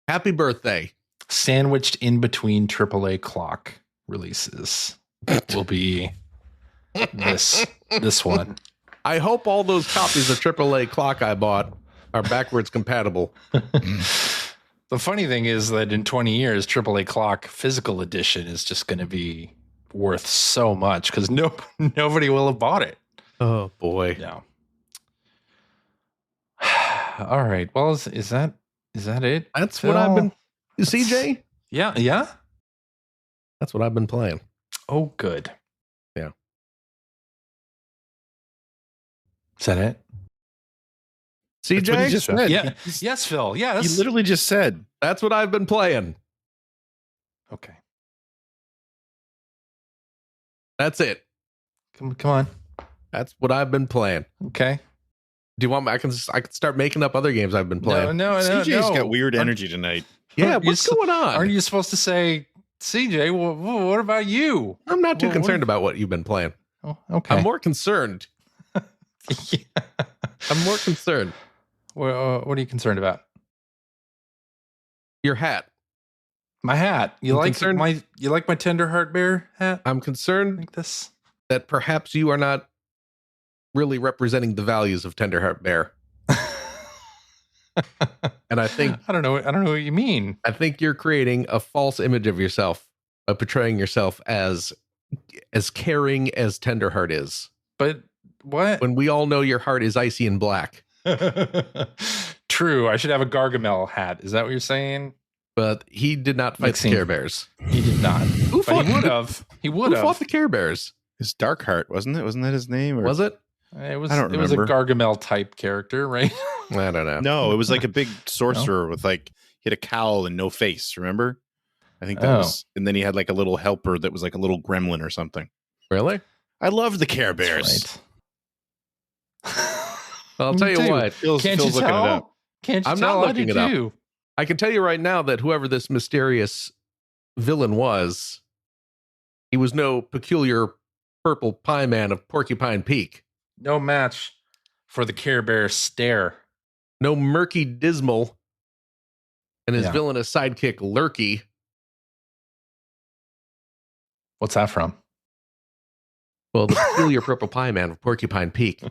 happy birthday. Sandwiched in between AAA clock releases will be this one. I hope all those copies of AAA Clock I bought are backwards compatible. The funny thing is that in 20 years, AAA Clock physical edition is just going to be worth so much because nobody will have bought it. Oh boy. Yeah. All right. Well, is that it? That's what I've been CJ? Yeah. Yeah. That's what I've been playing. Oh, good. Yeah. Is that it? CJ? That's what he just said. Yeah. Yes, Phil. He Yes. literally just said. That's what I've been playing. Okay. That's it. Come on. That's what I've been playing. Okay. Do you want me? I can start making up other games I've been playing. No. CJ's got weird energy tonight. Yeah, Aren't you what's going on? Aren't you supposed to say, CJ, what about you? I'm not too Well, concerned about what you've been playing. Oh, okay. I'm more concerned. Yeah. I'm more concerned. What are you concerned about? Your hat. My hat. You I'm like concerned- my Tender Heart Bear hat? I'm concerned Like this? that perhaps you are not really representing the values of Tenderheart Bear. And I think I don't know what you mean. you're creating a false image of yourself by portraying yourself as caring as Tenderheart is. But what? When we all know your heart is icy and black. True. I should have a Gargamel hat. Is that what you're saying? But he did not fight the Mixing. Care Bears. He did not. Who But he fought- would have. He would Who fought have. the Care Bears? It's Darkheart, wasn't it? Wasn't that his name? Or Was it? It was I don't it was a remember. Gargamel type character, right? I don't know. No, it was like a big sorcerer with like he had a cowl and no face. Remember? I think that Oh. was, and then he had like a little helper that was like a little gremlin or something. Really? I loved the Care Bears. That's I'll tell you Dude, what. Phil's Can't you looking it up. tell? Can't you I'm tell? not I do looking it up. too. I can tell you right now that whoever this mysterious villain was, he was no peculiar purple pie man of Porcupine Peak. No match for the Care Bear stare. No murky dismal and his Yeah. villainous sidekick Lurky. What's that from? Well, the peculiar purple pie man of Porcupine Peak.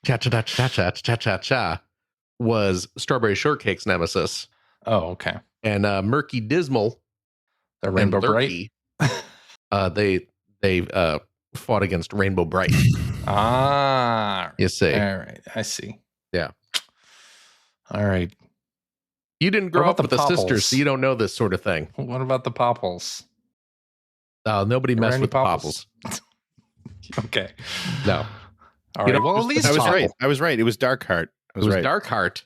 Cha-cha-cha-cha-cha-cha-cha-cha was Strawberry Shortcake's nemesis. Oh, okay. And Murky Dismal The and Rainbow Bright. Lurky, they fought against Rainbow Bright. Ah, You see. all right. I see. Yeah. All right. You didn't grow What up about with the a sister, Popples? so you don't know this sort of thing. What about the Popples? Nobody Were messed any with the Popples? Popples. Okay. No. All You right. know, Well, at least I was Popple. right. I was right. It was Darkheart. I It was was right. Darkheart.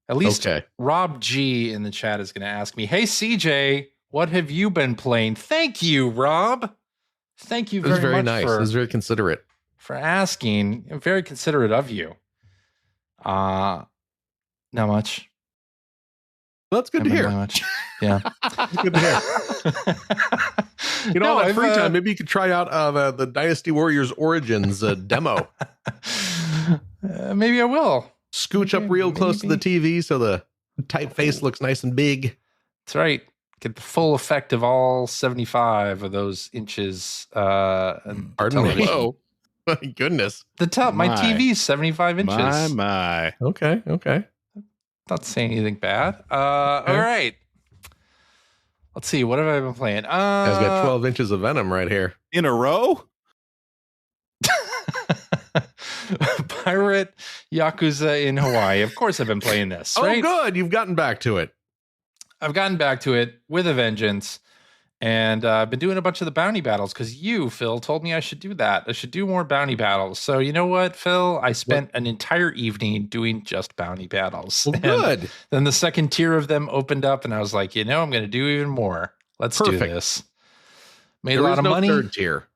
At least Okay. Rob G in the chat is going to ask me, "Hey CJ, what have you been playing?" Thank you, Rob. Thank you It was very, very much nice. It was very considerate. for asking. Very considerate of you. Not much. Well, that's good to Haven't hear. done much. Yeah. Good to hear. You know, No, that I've, free time, maybe you could try out the Dynasty Warriors Origins demo. Maybe I will. Scooch up real close to the TV so the typeface looks nice and big. That's right. Get the full effect of all 75 of those inches. And Pardon me. television. Whoa. My goodness. The top, my My. TV is 75 inches. My. Okay. Not saying anything bad. All right. Let's see. What have I been playing? Guy's got 12 inches of venom right here. In a row? Pirate Yakuza in Hawaii. Of course, I've been playing this. Right? Oh, good. You've gotten back to it. I've gotten back to it with a vengeance, and I've been doing a bunch of the bounty battles because you, Phil, told me I should do that. I should do more bounty battles. So you know what, Phil? I spent an entire evening doing just bounty battles. Well, And good. then the second tier of them opened up, and I was like, I'm going to do even more. Let's do Perfect. this. Made There a lot is of no money. third tier.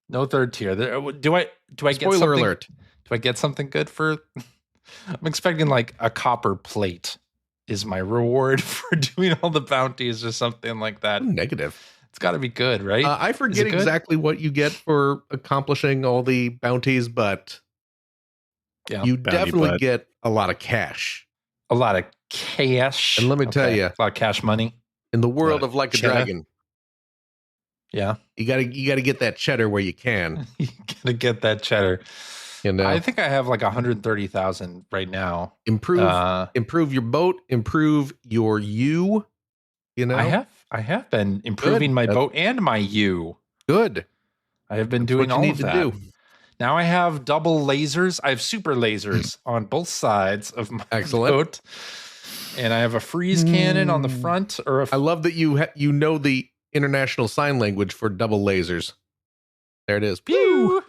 No third tier. Do I get Spoiler something? alert. Do I get something good for? I'm expecting like a copper plate is my reward for doing all the bounties or something like that. Negative. It's got to be good, right? I forget it good? exactly what you get for accomplishing all the bounties, but Yeah. you Bounty definitely blood. get a lot of cash. A lot of cash. And let me tell ya. a lot of cash money. In the world Lot of Like a cheddar. Dragon, Yeah, you gotta get that cheddar where you can. you gotta get that cheddar. You know, I think I have like 130,000 right now. improve your boat, improve your you. You know, I have been improving my boat and my U. good. I have been That's doing what you all need of to that. do. Now I have double lasers. I have super lasers on both sides of my Excellent. boat, and I have a freeze cannon on the front. Or I love that you know the international sign language for double lasers. There it is. pew.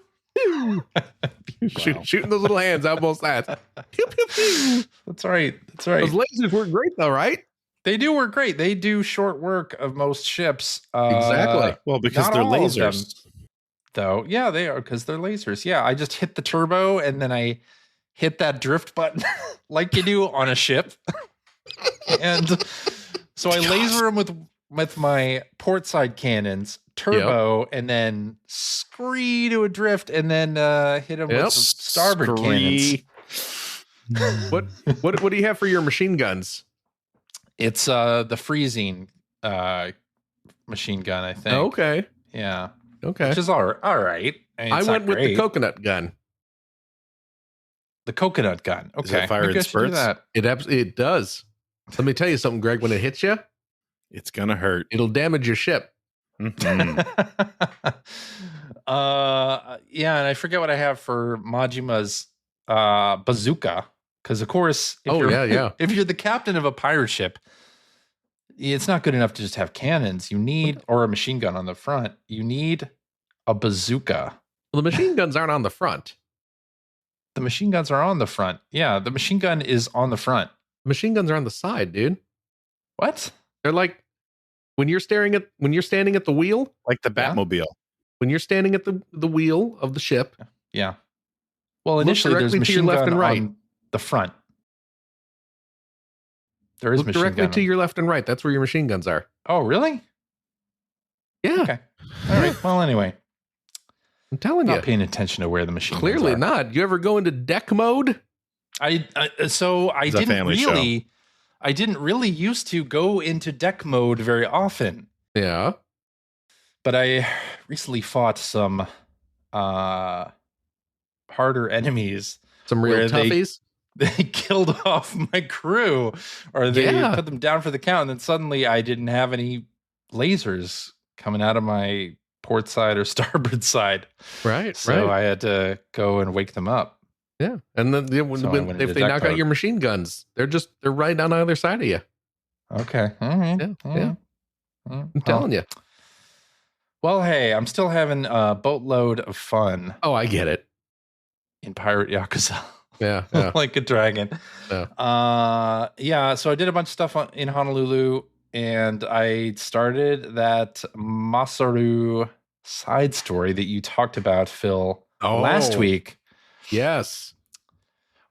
Shooting those little hands out both sides. Pew, pew, pew. That's right. That's right. Those lasers work great though, right? They do work great. They do short work of most ships. Exactly. Well, because Not they're all of them. lasers. Though, yeah, they are because they're lasers. Yeah, I just hit the turbo and then I hit that drift button like you do on a ship, and so I laser them with my port side cannons, turbo, and then scree to a drift, and then hit them with the starboard cannons. What do you have for your machine guns? It's the freezing machine gun, I think. Okay. Yeah. Okay. Which is all right. I mean, I it's went not with the great. coconut gun. The coconut gun. Does it Okay. fire Maybe in I should do spurts? that. It does. Let me tell you something, Greg. When it hits you, It's gonna hurt. it'll damage your ship. Mhm. Yeah, and I forget what I have for Majima's bazooka. Because of course, if you're the captain of a pirate ship, it's not good enough to just have cannons. You need or a machine gun on the front. You need a bazooka. Well, the machine guns aren't on the front. The machine guns are on the front. Yeah, the machine gun is on the front. Machine guns are on the side, dude. What? They're like when you're standing at the wheel, Like the Batmobile. when you're standing at the wheel of the ship. Yeah. Well, Look initially there's directly to your machine left gun and right. on the front. There is Look machine directly gun. to your left and right. That's where your machine guns are. Oh, really? Yeah. Okay. All right. Well, anyway, I'm telling you. not paying attention to where the machine Clearly guns are. not. You ever go into deck mode? I It's a didn't family really I didn't really used to go into deck mode very often. Yeah. But I recently fought some harder enemies. Some real Where toughies. They killed off my crew, or they Yeah. put them down for the count, and then suddenly I didn't have any lasers coming out of my port side or starboard side. Right. So right. I had to go and wake them up. Yeah. And then So I went if into they deck knock out mode. your machine guns, they're right on either side of you. Okay. All right. Yeah, All yeah. right. Well, I'm telling you. Well, hey, I'm still having a boatload of fun Oh, I get it. in Pirate Yakuza. Yeah. Yeah. Like a dragon. Yeah. So I did a bunch of stuff in Honolulu, and I started that Masaru side story that you talked about, Phil, last Oh. week, Yes.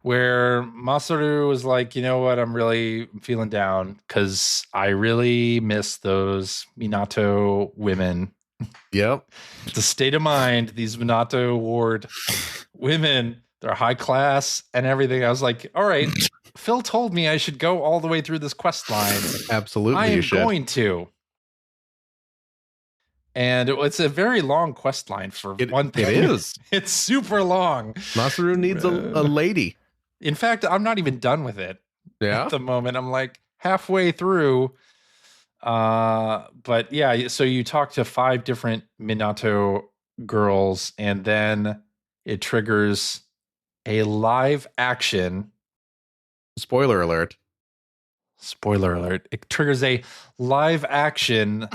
where Masaru was like, you know what, I'm really feeling down because I really miss those Minato women. Yep. It's a state of mind, these Minato Ward women. They're high class and everything. I was like, all right, Phil told me I should go all the way through this quest line. Absolutely. I you am should. going to. And it's a very long quest line for one thing. It is. It's super long. Masaru needs a lady. In fact, I'm not even done with it Yeah. at the moment. I'm like halfway through. But yeah, so you talk to 5 different Minato girls, and then it triggers a live action. Spoiler alert. Spoiler alert. It triggers a live action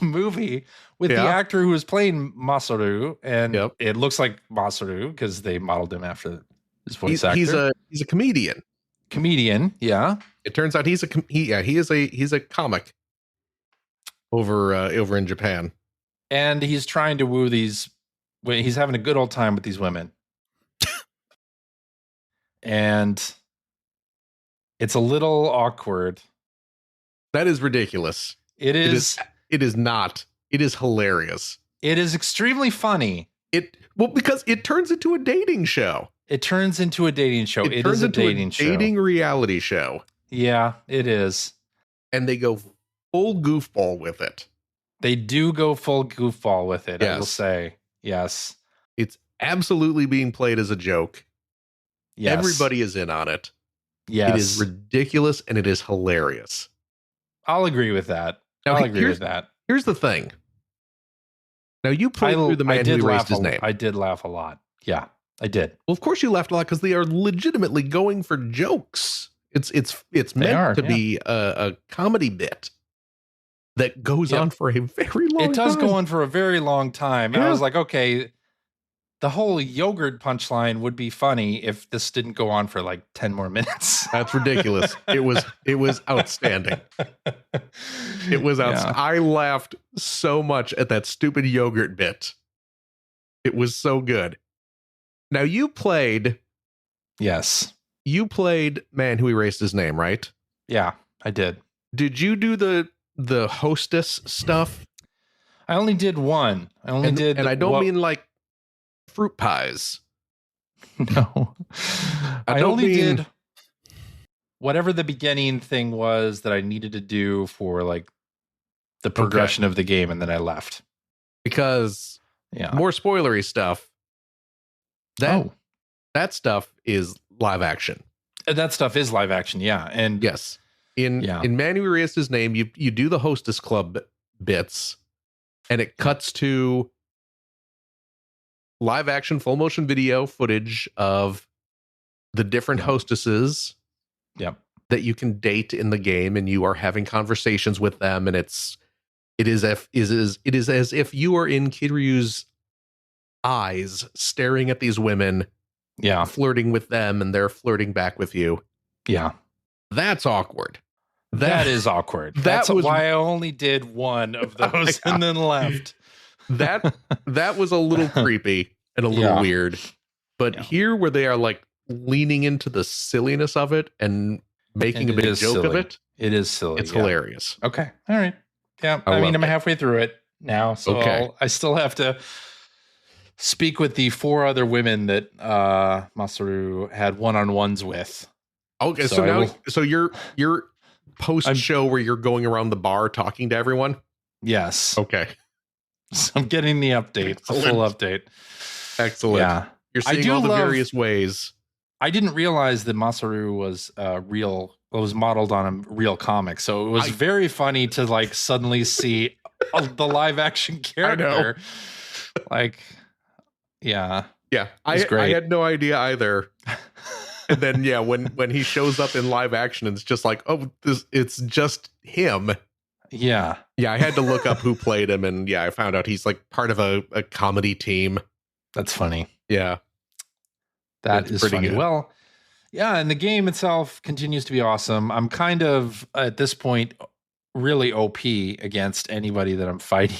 movie with the Yeah. actor who is playing Masaru. And Yep. it looks like Masaru because they modeled him after his voice actor. He's a comedian. Comedian. Yeah. It turns out he is a comic over in Japan. And he's trying to woo these. He's having a good old time with these women. And it's a little awkward. That is ridiculous. It is. It is not. It is hilarious. It is extremely funny. Because it turns into a dating show. It turns into a dating show. It turns is a into dating show. dating reality show. Yeah, it is. And they go full goofball with it. They do go full goofball with it, I will Yes. say. Yes. It's absolutely being played as a joke. Yes. Everybody is in on it. Yes. It is ridiculous and it is hilarious. I'll agree with that. Now, I'll agree with that. Here's the thing. Now you played through the man who erased his name. I did laugh a lot. Yeah, I did. Well, of course you laughed a lot because they are legitimately going for jokes. It's meant to be a comedy bit that goes on for a very long time. It does go on for a very long time. And I Yeah. was like, okay, the whole yogurt punchline would be funny if this didn't go on for like 10 more minutes. That's ridiculous. It was outstanding. It was outstanding. I laughed so much at that stupid yogurt bit. It was so good. Now you played Man Who Erased His Name, right? Yeah, I did. Did you do the hostess stuff? I only did one. And I don't mean like fruit pies. No. I don't only mean- did whatever the beginning thing was that I needed to do for like the progression of the game, and then I left. Because Yeah. more spoilery stuff. That stuff is live action. That stuff is live action, yeah. And Yes. In Man Who Erased His Name, you do the hostess club bits, and it cuts to live action full motion video footage of the different hostesses that you can date in the game, and you are having conversations with them, and it is as if you are in Kiryu's eyes staring at these women, Yeah. flirting with them, and they're flirting back with you. Yeah. That's awkward. That is awkward. That's why I only did one of those and then left. That was a little creepy and a little weird. But here where they are like leaning into the silliness of it and making a big joke of it. It is silly. It's hilarious. Okay. All right. Yeah. I mean, I'm halfway through it now. So I still have to speak with the 4 other women that Masaru had one-on-ones with. Okay. So you're post show where you're going around the bar talking to everyone. Yes. Okay. So I'm getting the update, the full update. Excellent. Yeah. You're seeing all the various ways. I didn't realize that Masaru was was modeled on a real comic. So it was very funny to like suddenly see the live action character. Like, yeah. Yeah. I had no idea either. And then, when he shows up in live action, it's just like, it's just him. Yeah. Yeah. I had to look up who played him. And I found out he's like part of a comedy team. That's funny. Yeah. That is pretty funny. Good. Well, yeah. And the game itself continues to be awesome. I'm kind of at this point really OP against anybody that I'm fighting.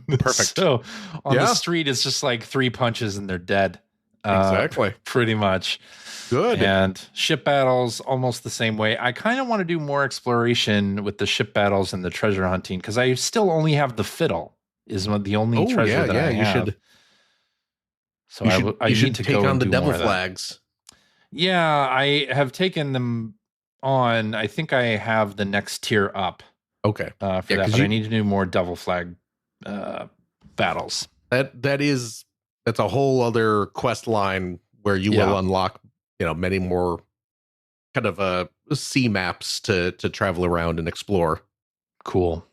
Perfect. So on the street, it's just like 3 punches and they're dead. Exactly. Pretty much. Good. And ship battles almost the same way. I kind of want to do more exploration with the ship battles and the treasure hunting because I still only have the fiddle. Is the only treasure that I have. So I should need to take go on the devil flags. Yeah, I have taken them on. I think I have the next tier up. Okay. For that, but I need to do more devil flag battles. That's a whole other quest line where you will unlock, many more kind of sea maps to travel around and explore. Cool.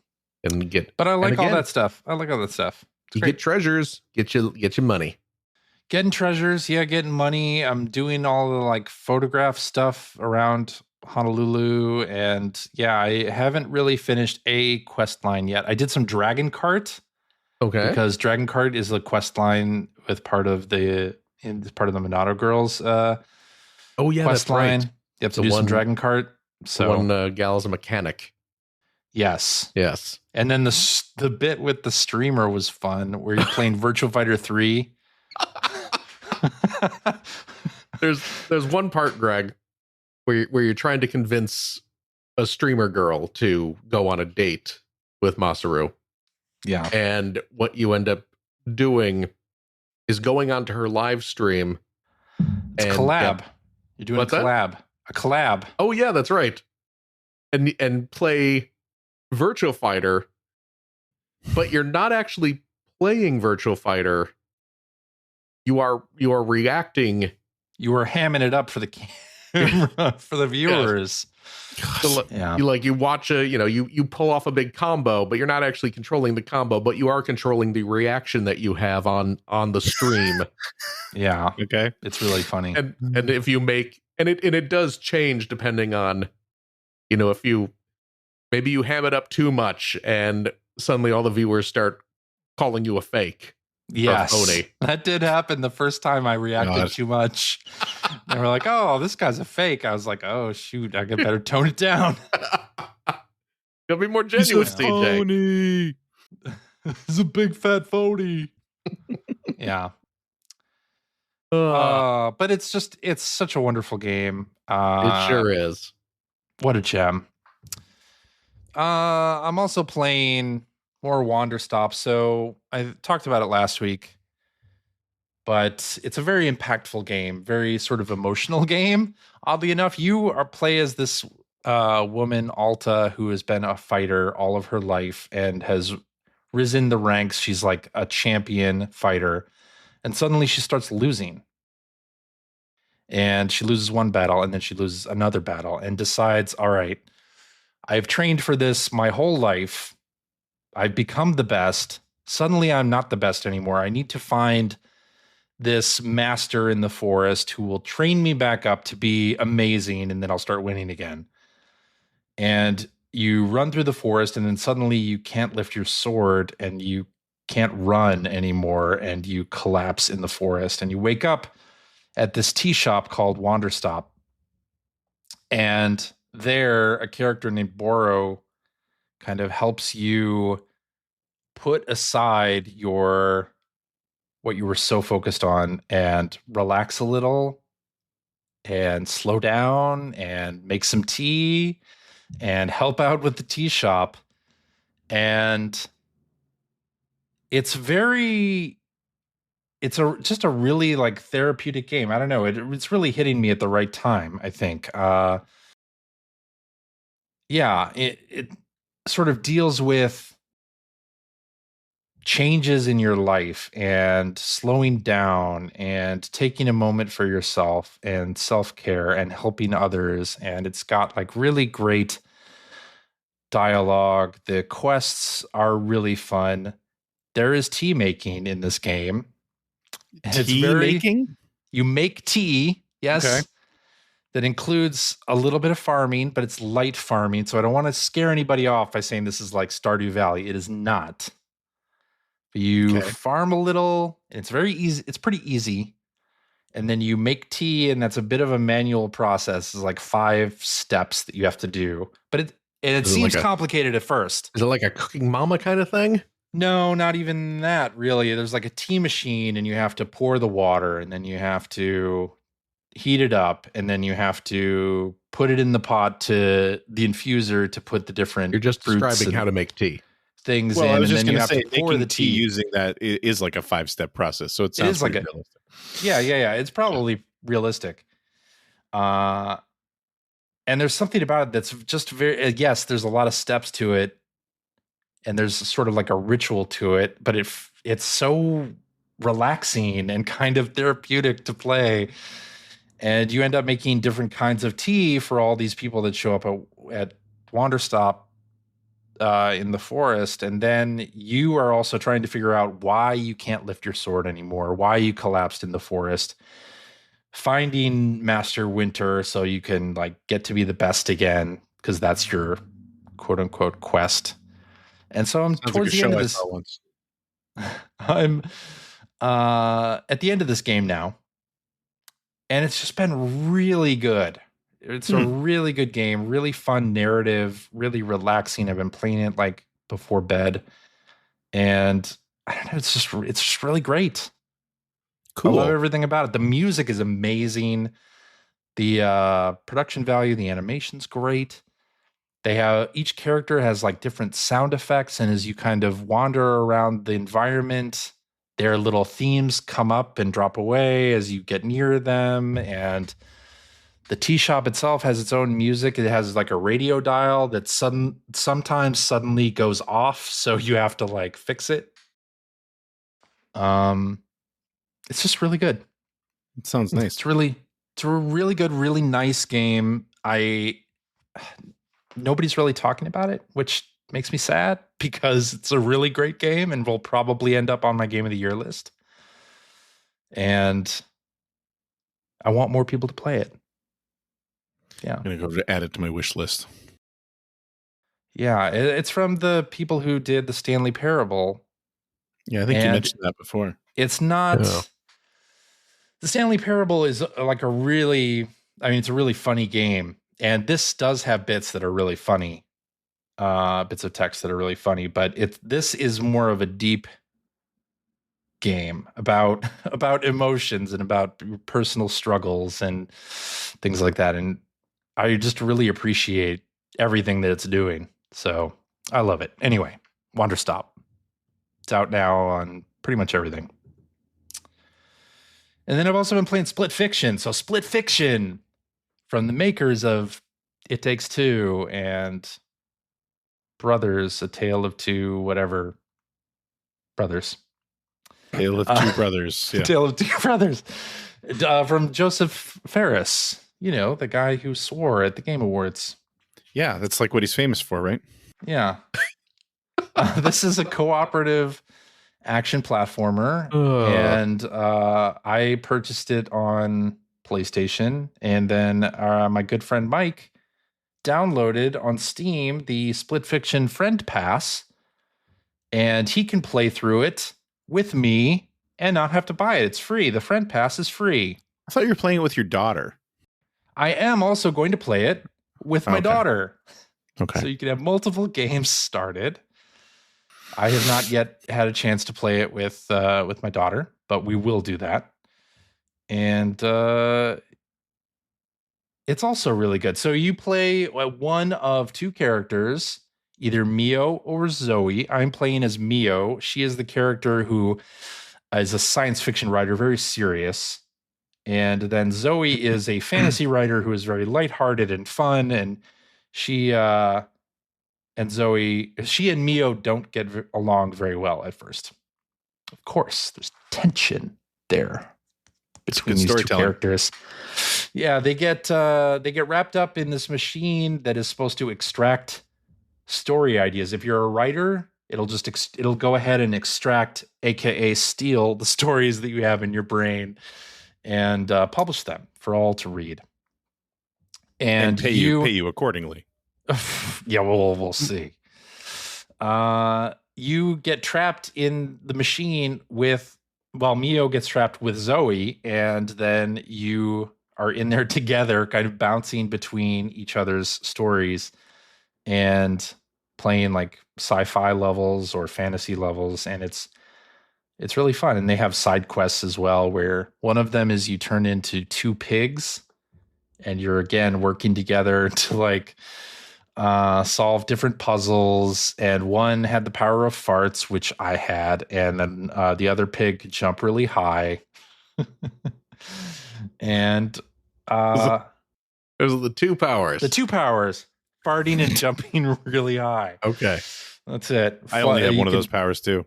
And but I like all that stuff. It's you great. Get treasures, get your money. Getting treasures, getting money. I'm doing all the like photograph stuff around Honolulu, and I haven't really finished a quest line yet. I did some Dragon Cart. Okay. Because Dragon Cart is the quest line with part of the Minato Girls quest line. Right. You have to do some Dragon Cart. So one gal is a mechanic. Yes. And then the bit with the streamer was fun, where you're playing Virtua Fighter 3. There's one part, Greg, where you're trying to convince a streamer girl to go on a date with Masaru. Yeah. And what you end up doing is going onto her live stream. It's a collab. You're doing a collab. A collab. Oh yeah, that's right. And play Virtua Fighter, but you're not actually playing Virtua Fighter. You are reacting. You are hamming it up for the camera for the viewers. So, you watch you pull off a big combo, but you're not actually controlling the combo, but you are controlling the reaction that you have on the stream. Yeah. Okay. It's really funny. And if you make it does change depending on if you maybe you ham it up too much and suddenly all the viewers start calling you a fake. Yes, that did happen the first time I reacted too much. They were like, "Oh, this guy's a fake." I was like, "Oh shoot, I better tone it down." You'll be more genuine, CJ. He's a big fat phony. Yeah. But it's such a wonderful game. It sure is. What a gem. I'm also playing more Wanderstop. So I talked about it last week, but it's a very impactful game, very sort of emotional game. Oddly enough, you play as this woman, Alta, who has been a fighter all of her life and has risen the ranks. She's like a champion fighter. And suddenly she starts losing. And she loses one battle and then she loses another battle and decides, all right, I've trained for this my whole life. I've become the best. Suddenly I'm not the best anymore. I need to find this master in the forest who will train me back up to be amazing, and then I'll start winning again. And you run through the forest, and then suddenly you can't lift your sword, and you can't run anymore, and you collapse in the forest, and you wake up at this tea shop called Wanderstop. And there, a character named Boro kind of helps you put aside what you were so focused on and relax a little and slow down and make some tea and help out with the tea shop. And it's just a really like therapeutic game. I don't know. It's really hitting me at the right time, I think. Yeah, it sort of deals with changes in your life and slowing down and taking a moment for yourself and self-care and helping others. And it's got like really great dialogue. The quests are really fun. There is tea making in this game. And making? You make tea, yes. Okay. That includes a little bit of farming, but it's light farming. So I don't want to scare anybody off by saying this is like Stardew Valley. It is not. You farm a little, and it's very easy. It's pretty easy. And then you make tea, and that's a bit of a manual process. It's like 5 steps that you have to do. But it seems like complicated at first. Is it like a cooking mama kind of thing? No, not even that, really. There's like a tea machine, and you have to pour the water, and then you have to heat it up, and then you have to put it in the pot to the infuser to put the different You're just describing how to make tea. Things in, I was just and then you have say, to pour the tea using that is like a 5-step process. So it sounds like realistic. Yeah. It's probably realistic. And there's something about it that's just very, yes, there's a lot of steps to it. And there's sort of like a ritual to it, but it's so relaxing and kind of therapeutic to play. And you end up making different kinds of tea for all these people that show up at Wanderstop in the forest. And then you are also trying to figure out why you can't lift your sword anymore, why you collapsed in the forest, finding Master Winter so you can like get to be the best again, because that's your quote unquote quest. And so I'm towards the end of this. I'm at the end of this game now, and it's just been really good. It's a really good game, really fun narrative, really relaxing. I've been playing it like before bed, and I don't know, it's just really great. Cool. I love everything about it. The music is amazing. The production value, the animation's great. Each character has like different sound effects, and as you kind of wander around the environment, their little themes come up and drop away as you get near them. And the tea shop itself has its own music. It has like a radio dial that sometimes suddenly goes off, so you have to like fix it. It's just really good. It sounds nice. It's a really good, really nice game. Nobody's really talking about it, which makes me sad because it's a really great game and will probably end up on my Game of the Year list. And I want more people to play it. Yeah. I'm going to go add it to my wish list. Yeah. It's from the people who did the Stanley Parable. Yeah, I think you mentioned that before. It's not... Yeah. The Stanley Parable is like it's a really funny game. And this does have bits that are really funny. Bits of text that are really funny. But this is more of a deep game about emotions and about personal struggles and things like that. And I just really appreciate everything that it's doing. So I love it. Anyway, Wanderstop. It's out now on pretty much everything. And then I've also been playing Split Fiction. So Split Fiction from the makers of It Takes Two and Brothers, A Tale of Two, whatever. Brothers. Tale of Two Brothers. Yeah. Tale of Two Brothers. From Joseph Ferris. You know, the guy who swore at the Game Awards. Yeah, that's like what he's famous for, right? Yeah. This is a cooperative action platformer. And I purchased it on PlayStation. And then my good friend Mike downloaded on Steam the Split Fiction Friend Pass. and he can play through it with me and not have to buy it. It's free. The friend pass is free. I thought you were playing it with your daughter. I am also going to play it with my daughter. Okay. So you can have multiple games started. I have not yet had a chance to play it with my daughter, but we will do that. And it's also really good. So you play one of two characters, either Mio or Zoe. I'm playing as Mio. She is the character who is a science fiction writer, very serious. And then Zoe is a fantasy writer who is very lighthearted and fun. And she and Mio don't get along very well at first. Of course, there's tension there between these two characters. Yeah, they get wrapped up in this machine that is supposed to extract story ideas. If you're a writer, it'll go ahead and extract, aka steal, the stories that you have in your brain and publish them for all to read. And pay you accordingly. Yeah, we'll see. You get trapped in the machine while Mio gets trapped with Zoe, and then you are in there together, kind of bouncing between each other's stories and playing like sci-fi levels or fantasy levels, and it's really fun. And they have side quests as well, where one of them is you turn into two pigs, and you're again working together to like solve different puzzles. And one had the power of farts, which I had, and then the other pig could jump really high. And those are the two powers. The two powers: farting and jumping really high. Okay, that's it. I only have one of those powers too.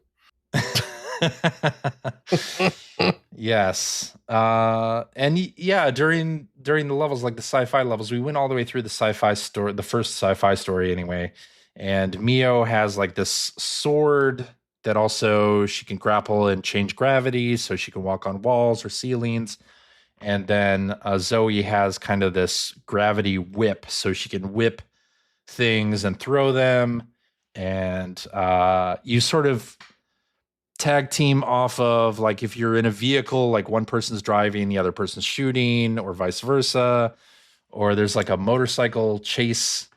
Yes. And yeah, during the levels, like the sci-fi levels, we went all the way through the sci-fi story, the first sci-fi story anyway. And Mio has like this sword that also she can grapple and change gravity, so she can walk on walls or ceilings. And then Zoe has kind of this gravity whip, so she can whip things and throw them. And you sort of tag team off of, like, if you're in a vehicle, like one person's driving, the other person's shooting, or vice versa. Or there's like a motorcycle chase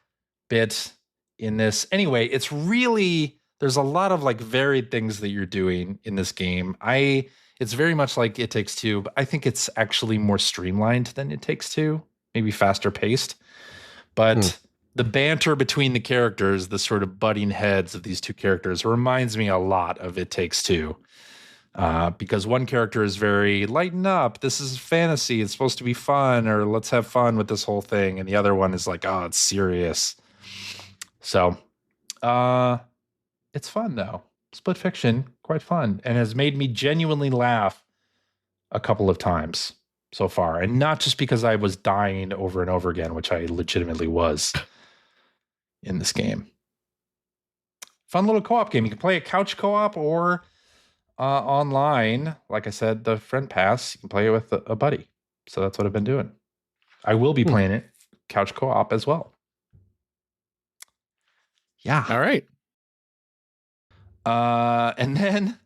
bit in this. Anyway, it's really, there's a lot of like varied things that you're doing in this game. It's very much like It Takes Two, but I think it's actually more streamlined than It Takes Two, maybe faster paced. But the banter between the characters, the sort of butting heads of these two characters, reminds me a lot of It Takes Two. Because one character is very, lighten up, this is fantasy, it's supposed to be fun, or let's have fun with this whole thing. And the other one is like, oh, it's serious. So it's fun though. Split fiction, quite fun, and has made me genuinely laugh a couple of times so far. And not just because I was dying over and over again, which I legitimately was in this game. Fun little co-op game. You can play a couch co-op or online. Like I said, the friend pass, you can play it with a buddy. So that's what I've been doing. I will be playing it couch co-op as well. Yeah. All right. And then,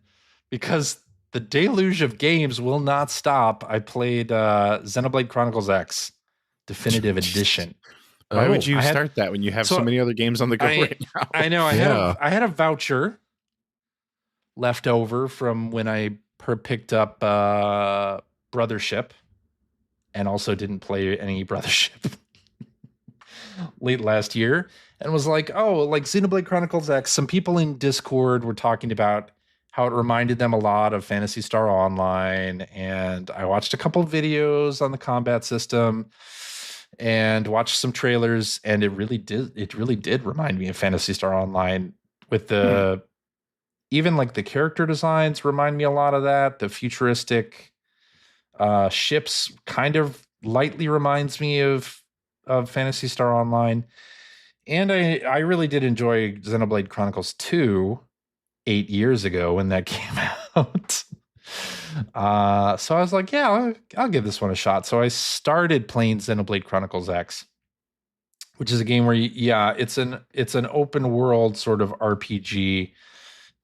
because the deluge of games will not stop, I played Xenoblade Chronicles X Definitive Edition. Why would you start that when you have so many other games on the go right now? I know. I had a voucher left over from when I picked up Brothership, and also didn't play any Brothership late last year, and was like, oh, like Xenoblade Chronicles X. Some people in Discord were talking about how it reminded them a lot of Phantasy Star Online, and I watched a couple of videos on the combat system and watched some trailers, and it really did remind me of Phantasy Star Online, with the even like the character designs remind me a lot of that. The futuristic ships kind of lightly reminds me of Phantasy Star Online. And I really did enjoy Xenoblade Chronicles 2 8 years ago when that came out. So I was like, yeah, I'll give this one a shot. So I started playing Xenoblade Chronicles X, which is a game where it's an open world sort of RPG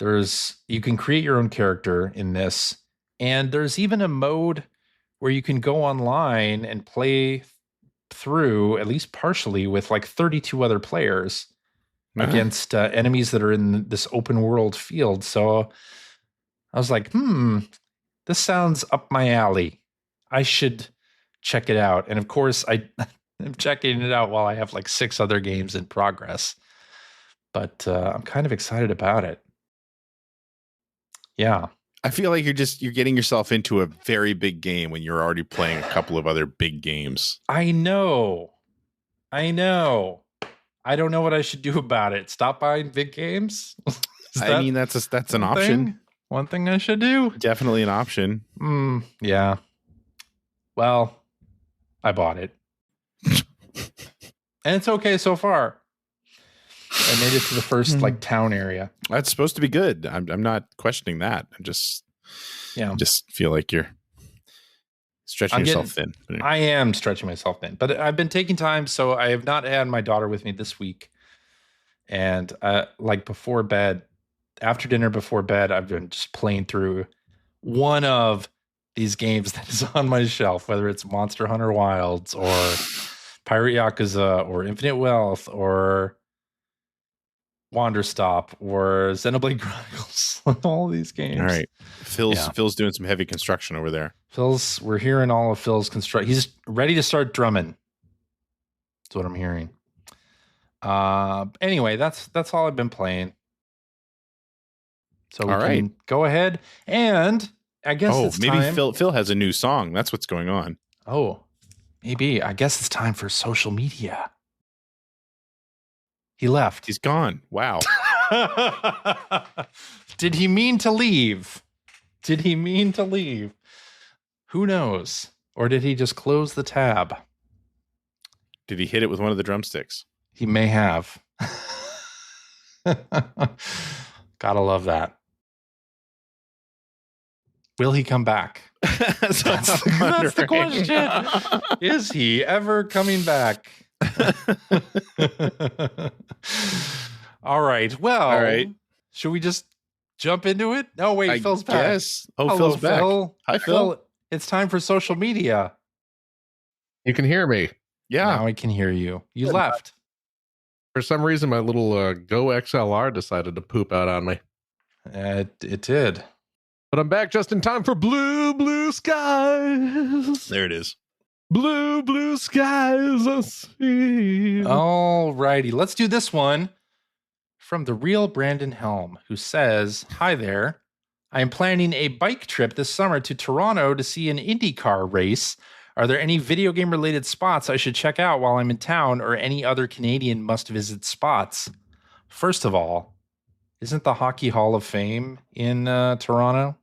You can create your own character in this, and there's even a mode where you can go online and play through, at least partially, with like 32 other players against enemies that are in this open world field. So I was like, this sounds up my alley. I should check it out. And of course, I'm checking it out while I have like 6 other games in progress. But I'm kind of excited about it. Yeah. I feel like you're getting yourself into a very big game when you're already playing a couple of other big games. I know. I don't know what I should do about it. Stop buying big games? I mean, that's an option. One thing I should do? Definitely an option. Yeah. Well, I bought it. And it's okay so far. I made it to the first like town area. That's supposed to be good. I'm not questioning that. I just feel like you're stretching yourself thin. I am stretching myself thin, but I've been taking time, so I have not had my daughter with me this week. And like before bed, after dinner, before bed, I've been just playing through one of these games that is on my shelf, whether it's Monster Hunter Wilds or Pirate Yakuza or Infinite Wealth or Wanderstop or Xenoblade Chronicles. All these games. All right. Phil's doing some heavy construction over there. We're hearing all of Phil's construct. He's ready to start drumming. That's what I'm hearing. Anyway, that's all I've been playing. So we can go ahead and I guess it's maybe time. Phil has a new song. That's what's going on. Oh, maybe. I guess it's time for social media. He left. He's gone. Wow. Did he mean to leave? Who knows? Or did he just close the tab? Did he hit it with one of the drumsticks? He may have. Gotta love that. Will he come back? That's the question. Is he ever coming back? All right. Well, should we just jump into it? No, wait, Phil's back. Yes. Oh, hello, Phil's back. Phil. Hi, Phil. It's time for social media. You can hear me. Yeah. Now I can hear you. You left. For some reason, my little Go XLR decided to poop out on me. It did. But I'm back just in time for blue skies. There it is. Blue skies. I see. All righty. Let's do this one from the real Brandon Helm, who says, "Hi there. I am planning a bike trip this summer to Toronto to see an IndyCar race. Are there any video game related spots I should check out while I'm in town or any other Canadian must visit spots?" First of all, isn't the Hockey Hall of Fame in Toronto?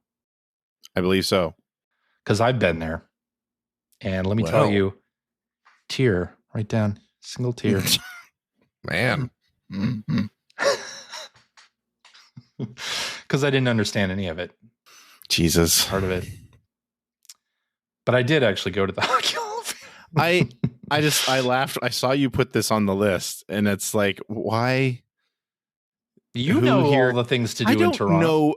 I believe so. Because I've been there. And let me tell you, tear right down, single tear. Man. Because I didn't understand any of it. Jesus. Part of it. But I did actually go to the Hockey Hall of Fame. I laughed. I saw you put this on the list, and it's like, why? You know all the things to do in Toronto.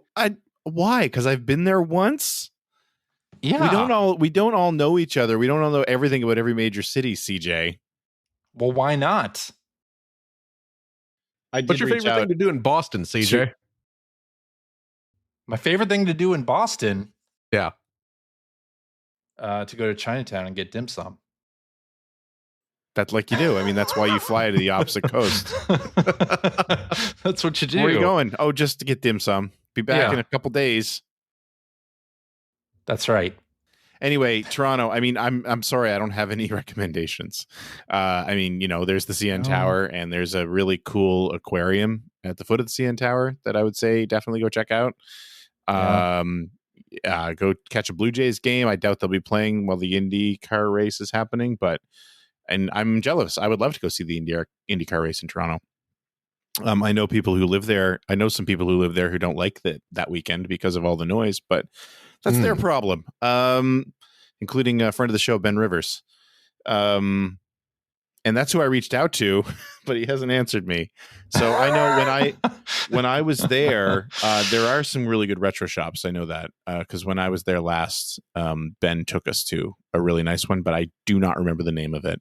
Why? Because I've been there once. Yeah. We don't all know each other. We don't all know everything about every major city, CJ. Well, why not? What's your favorite thing to do in Boston, CJ? My favorite thing to do in Boston? Yeah. To go to Chinatown and get dim sum. That's like you do. I mean, that's why you fly to the opposite coast. That's what you do. Where are you going? Oh, just to get dim sum. Be back in a couple days. That's right. Anyway, Toronto. I mean, I'm sorry, I don't have any recommendations. I mean, there's the CN Tower, and there's a really cool aquarium at the foot of the CN Tower that I would say definitely go check out. Go catch a Blue Jays game. I doubt they'll be playing while the IndyCar race is happening, and I'm jealous. I would love to go see the IndyCar race in Toronto. I know people who live there. I know some people who live there who don't like that weekend because of all the noise, but that's their problem. Including a friend of the show, Ben Rivers. And that's who I reached out to, but he hasn't answered me. So I know when I was there, there are some really good retro shops. I know that because when I was there last, Ben took us to a really nice one, but I do not remember the name of it.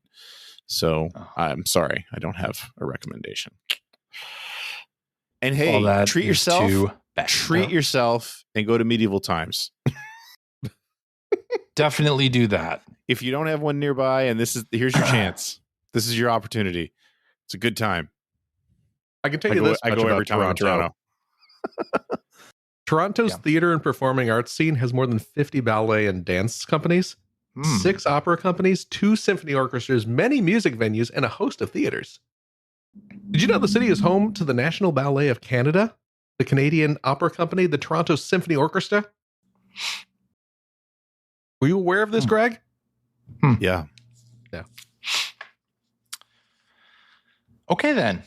So I'm sorry, I don't have a recommendation. And hey, treat yourself. Treat yourself and go to medieval times. Definitely do that. If you don't have one nearby, and here's your chance. This is your opportunity. It's a good time. I can tell you this. I go every time in Toronto. Toronto's theater and performing arts scene has more than 50 ballet and dance companies, 6 opera companies, 2 symphony orchestras, many music venues, and a host of theaters. Did you know the city is home to the National Ballet of Canada, the Canadian Opera Company, the Toronto Symphony Orchestra? Were you aware of this, Greg? Yeah. Okay, then.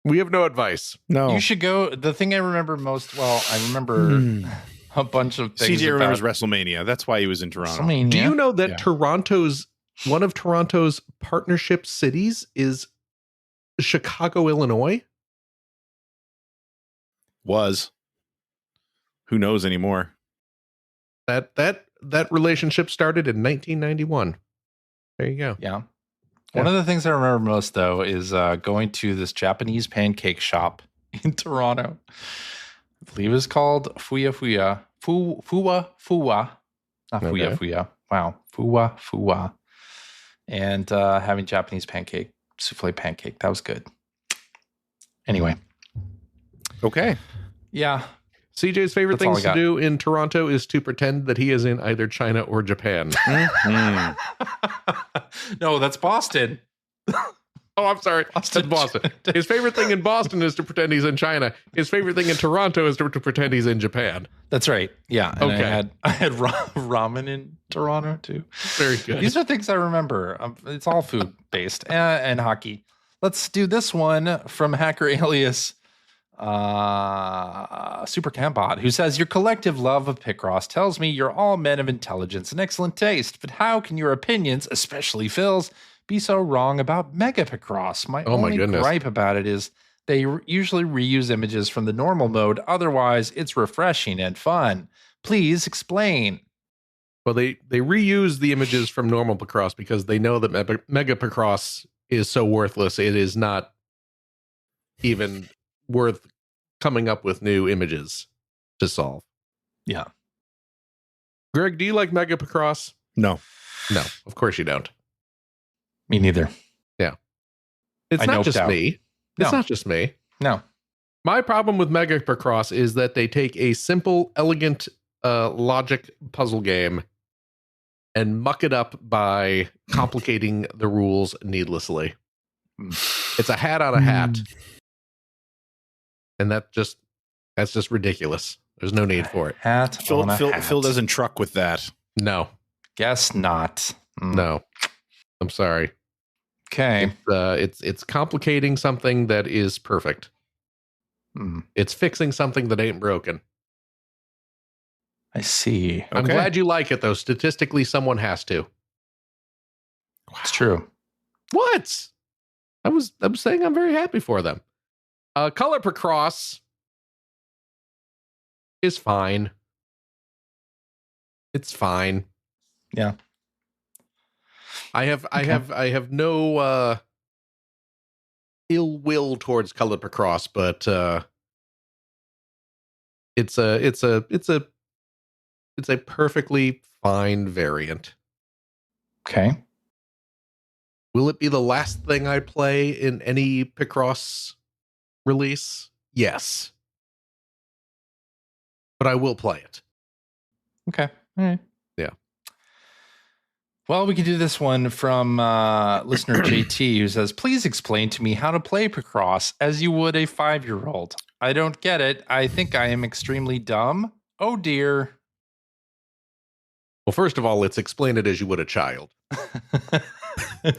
We have no advice. No. You should go. The thing I remember most, I remember a bunch of things. CJ remembers WrestleMania. That's why he was in Toronto. WrestleMania. Do you know that one of Toronto's partnership cities is Chicago, Illinois? Was. Who knows anymore? That relationship started in 1991. There you go. Yeah. One of the things I remember most, though, is going to this Japanese pancake shop in Toronto. I believe it's called Fuwa Fuwa. Fuwa. Not Fuya Fuya. Wow. Fuwa Fuwa. And having Japanese pancake, souffle pancake. That was good. Anyway. Okay. Yeah. CJ's favorite things to do in Toronto is to pretend that he is in either China or Japan. No, that's Boston. Oh, I'm sorry. That's Boston. His favorite thing in Boston is to pretend he's in China. His favorite thing in Toronto is to pretend he's in Japan. That's right. Yeah. And okay. I had ramen in Toronto too. Very good. These are things I remember. It's all food based and hockey. Let's do this one from Hacker Alias. Super Campbot, who says, your collective love of Picross tells me you're all men of intelligence and excellent taste, but how can your opinions, especially Phil's, be so wrong about Mega Picross? My only gripe about it is they usually reuse images from the normal mode. Otherwise, it's refreshing and fun. Please explain. Well, they reuse the images from normal Picross because they know that Mega Picross is so worthless. It is not even worth coming up with new images to solve. Yeah. Greg, do you like Mega Picross? No, of course you don't. Me neither. Yeah. It's not just me. It's not just me. No. My problem with Mega Picross is that they take a simple, elegant logic puzzle game and muck it up by complicating the rules needlessly. It's a hat on a hat. And that's just ridiculous. There's no need for it. Phil doesn't truck with that. No. Guess not. No. I'm sorry. Okay. It's complicating something that is perfect. It's fixing something that ain't broken. I see. Okay. I'm glad you like it, though. Statistically, someone has to. It's true. What? I'm saying I'm very happy for them. Color Picross is fine. It's fine. Yeah. I have no ill will towards Color Picross, but it's a perfectly fine variant. Okay. Will it be the last thing I play in any Picross release? Yes. But I will play it. Okay. All right. Yeah. Well, we can do this one from listener JT, who says, please explain to me how to play Picross as you would a 5-year-old. I don't get it. I think I am extremely dumb. Oh, dear. Well, first of all, let's explain it as you would a child.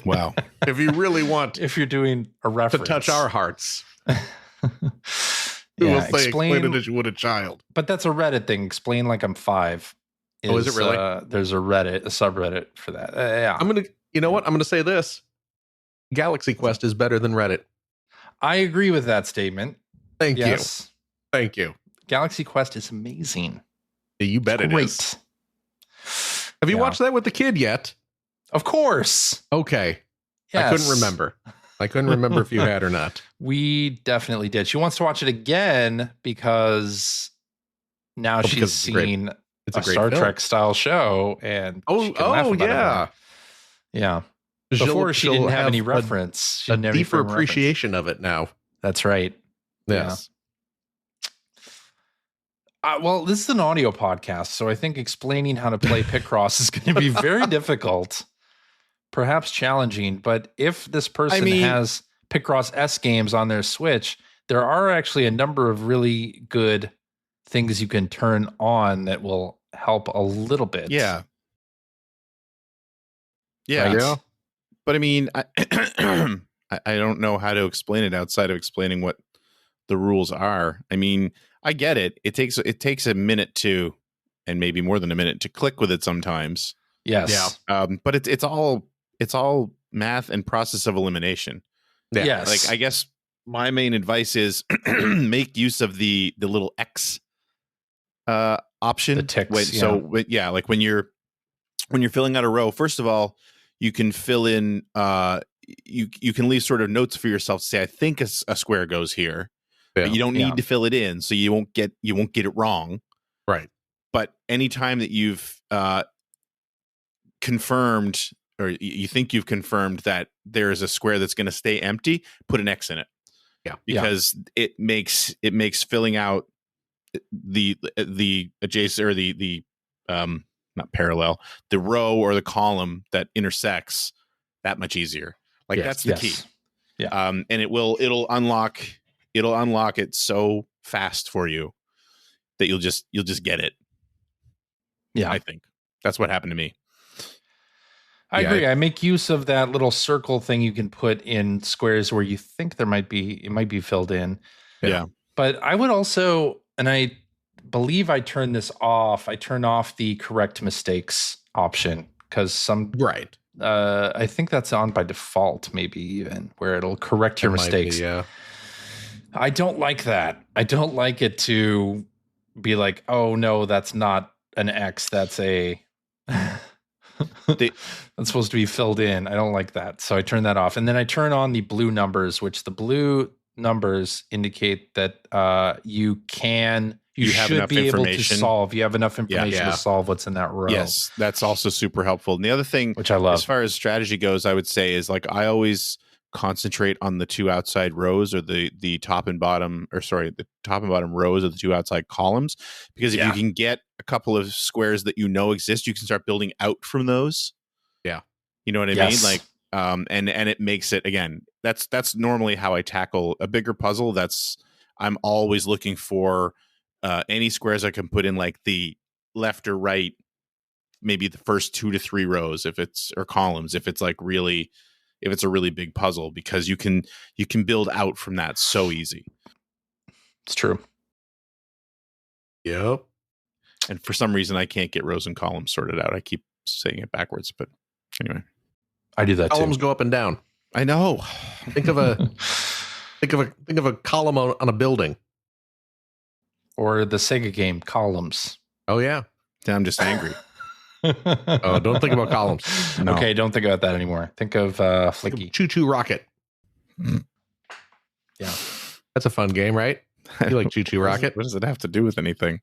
Wow. If you really want if you're doing a reference to touch our hearts. Yeah, explain it as you would a child. But that's a Reddit thing. Explain like I'm 5. Is it really? There's a subreddit for that. Yeah. You know what? I'm going to say this. Galaxy Quest is better than Reddit. I agree with that statement. Thank Yes. you. Thank you. Galaxy Quest is amazing. Yeah, you bet it is. Have you watched that with the kid yet? Of course. Okay. Yes. I couldn't remember if you had or not. We definitely did. She wants to watch it again because now she's seen a Star Trek style show, and she can laugh about it. Yeah. Before she didn't have any reference. A deeper appreciation of it now. That's right. Yes. Well, this is an audio podcast, so I think explaining how to play Picross is going to be very difficult, perhaps challenging. But if this person has Picross S games on their Switch, there are actually a number of really good things you can turn on that will help a little bit. Yeah. Right? But I mean, I don't know how to explain it outside of explaining what the rules are. I mean, I get it. It takes a minute to, and maybe more than a minute to click with it sometimes. Yes. Yeah. But it's all math and process of elimination. Yeah. Yes. Like, I guess my main advice is make use of the little X option. The ticks. So like when you're filling out a row, first of all, you can fill in you can leave sort of notes for yourself to say, I think a square goes here. Yeah. But you don't need to fill it in, so you won't get it wrong. Right. But anytime that you've confirmed, or you think you've confirmed that there is a square that's going to stay empty, put an X in it. Yeah. Because it makes filling out the adjacent, or the not parallel, the row or the column that intersects that much easier. Like, that's the key. Yeah. And it'll unlock it so fast for you that you'll just get it. Yeah. I think that's what happened to me. I agree. I make use of that little circle thing you can put in squares where you think it might be filled in. Yeah. But I would also, and I believe I turn this off. I turn off the correct mistakes option, because I think that's on by default, maybe even, where it'll correct your mistakes. Yeah. I don't like that. I don't like it to be like, oh no, that's not an X. That's a that's supposed to be filled in. I don't like that. So I turn that off. And then I turn on the blue numbers, which the blue numbers indicate that you should be able to solve. You have enough information to solve what's in that row. Yes, that's also super helpful. And the other thing, which I love, as far as strategy goes, I would say is, like, I always concentrate on the two outside rows, or the top and bottom, the top and bottom rows of the two outside columns, because if you can get a couple of squares that exist, you can start building out from those. Yeah. You know what I mean? Like, and it makes it, again, that's normally how I tackle a bigger puzzle. I'm always looking for any squares I can put in, like the left or right, maybe the first 2 to 3 rows, or columns, if it's a really big puzzle, because you can build out from that so easy. It's true. Yep. And for some reason, I can't get rows and columns sorted out. I keep saying it backwards, but anyway, I do that. Columns go up and down. I know. Think of a column on a building, or the Sega game Columns. Oh yeah. I'm just angry. Oh, don't think about columns. No. Okay, don't think about that anymore. Think of Flicky. Choo Choo Rocket. Yeah, that's a fun game, right? You like Choo Choo Rocket? What does it have to do with anything?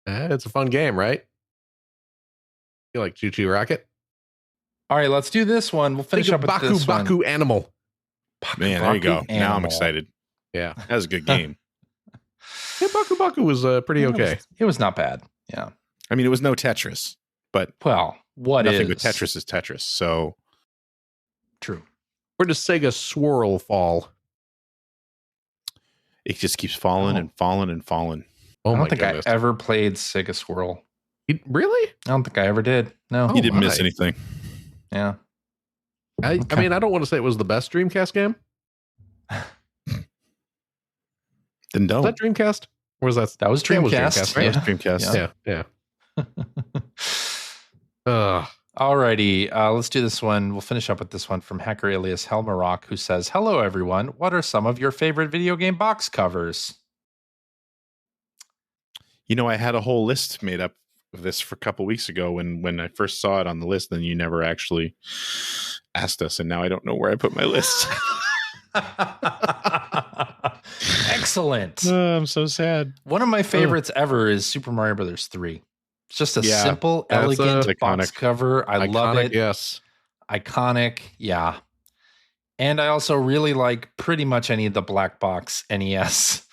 It's a fun game, right? You like Choo Choo Rocket? All right, let's do this one. We'll finish up with this one. Baku Animal. Man, there you go. Animal. Now I'm excited. Yeah, that was a good game. Yeah, Baku was pretty okay. It was not bad. Yeah, I mean, it was no Tetris, but nothing with Tetris is Tetris. So true. Where does Sega Swirl fall? It just keeps falling and falling and falling. Oh, I don't think I ever played Sega Swirl. Really? I don't think I ever did. No, you didn't miss anything. Yeah. I mean, I don't want to say it was the best Dreamcast game. Then don't. Was that Dreamcast? Or was that? That was Dreamcast. Right? That was Dreamcast. Yeah. Alrighty, let's do this one. We'll finish up with this one from Hacker Alias Helmarock, who says, "Hello, everyone. What are some of your favorite video game box covers?" You know, I had a whole list made up of this for a couple weeks ago when I first saw it on the list, then you never actually asked us, and now I don't know where I put my list. Excellent. I'm so sad. One of my favorites ever is Super Mario Brothers 3. It's just a simple, that's elegant box iconic. cover. I love it. Yes. Iconic. Yeah. And I also really like pretty much any of the black box NES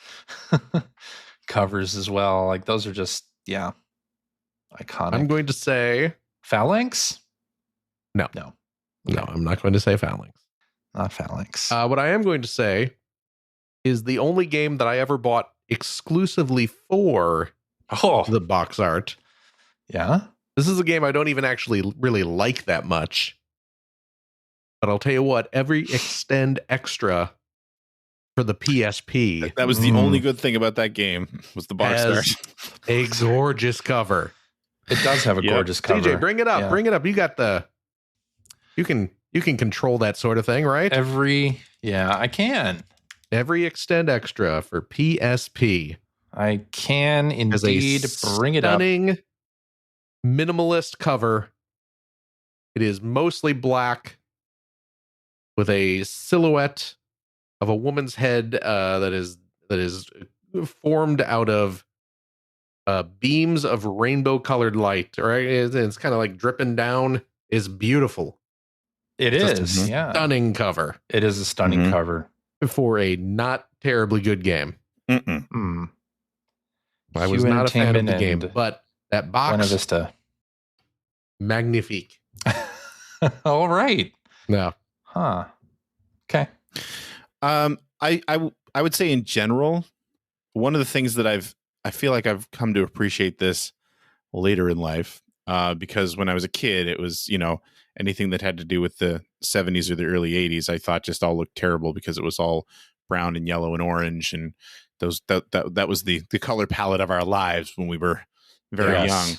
covers as well. Like those are just, iconic. I'm going to say Phalanx? No. No. No, I'm not going to say Phalanx. Not Phalanx. What I am going to say is the only game that I ever bought exclusively for the box art. Yeah. This is a game I don't even actually really like that much. But I'll tell you what, every Extend Extra for the PSP. That was the only good thing about that game was the box art. A gorgeous cover. It does have a gorgeous cover. DJ, bring it up. Yeah. Bring it up. You got the... You can control that sort of thing, right? I can. Every Extend Extra for PSP. I can indeed bring it up. Stunning minimalist cover. It is mostly black with a silhouette of a woman's head that is formed out of beams of rainbow colored light. Right? It's kind of like dripping down. It's beautiful. It is, yeah. Stunning cover. It is a stunning cover. For a not terribly good game. I was not a fan of the game, but that box... Buena Vista. Magnifique. All right. No. Huh. Okay. I would say in general, one of the things that I feel like I've come to appreciate this later in life, because when I was a kid, it was, anything that had to do with the 70s or the early 80s, I thought just all looked terrible because it was all brown and yellow and orange, and that was the color palette of our lives when we were very young.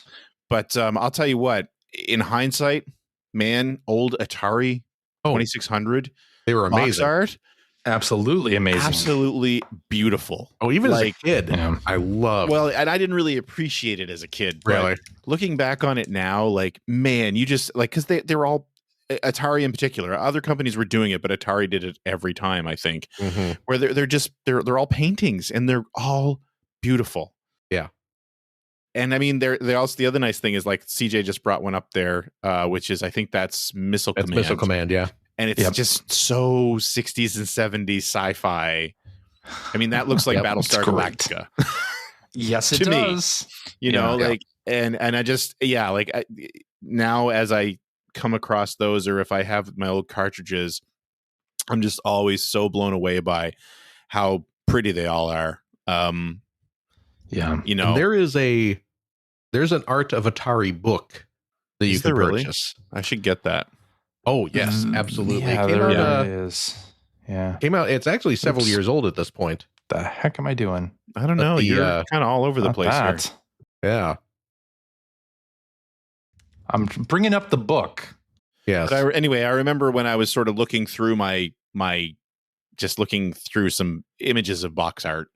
But I'll tell you what, in hindsight, man, old Atari 2600, they were amazing. Box art, absolutely amazing, absolutely beautiful. Oh, even as a kid, I love. Well, and I didn't really appreciate it as a kid. Really, looking back on it now, like, man, you just like, because they were all, Atari in particular. Other companies were doing it, but Atari did it every time. I think where they're all paintings and they're all beautiful. Yeah. And I mean, they also, the other nice thing is, like, CJ just brought one up there, which is, I think that's Missile Command. Missile Command, yeah. And it's just so 60s and 70s sci-fi. I mean, that looks like Battlestar Galactica. Yes, it does. And I just, now as I come across those, or if I have my old cartridges, I'm just always so blown away by how pretty they all are. And there's an Art of Atari book that you can purchase. Really? I should get that. Oh yes, absolutely. Yeah, there is. Yeah, came out. It's actually several years old at this point. The heck am I doing? I don't know. You're kind of all over the place here. Yeah, I'm bringing up the book. Yes. But I remember when I was sort of looking through just looking through some images of box art,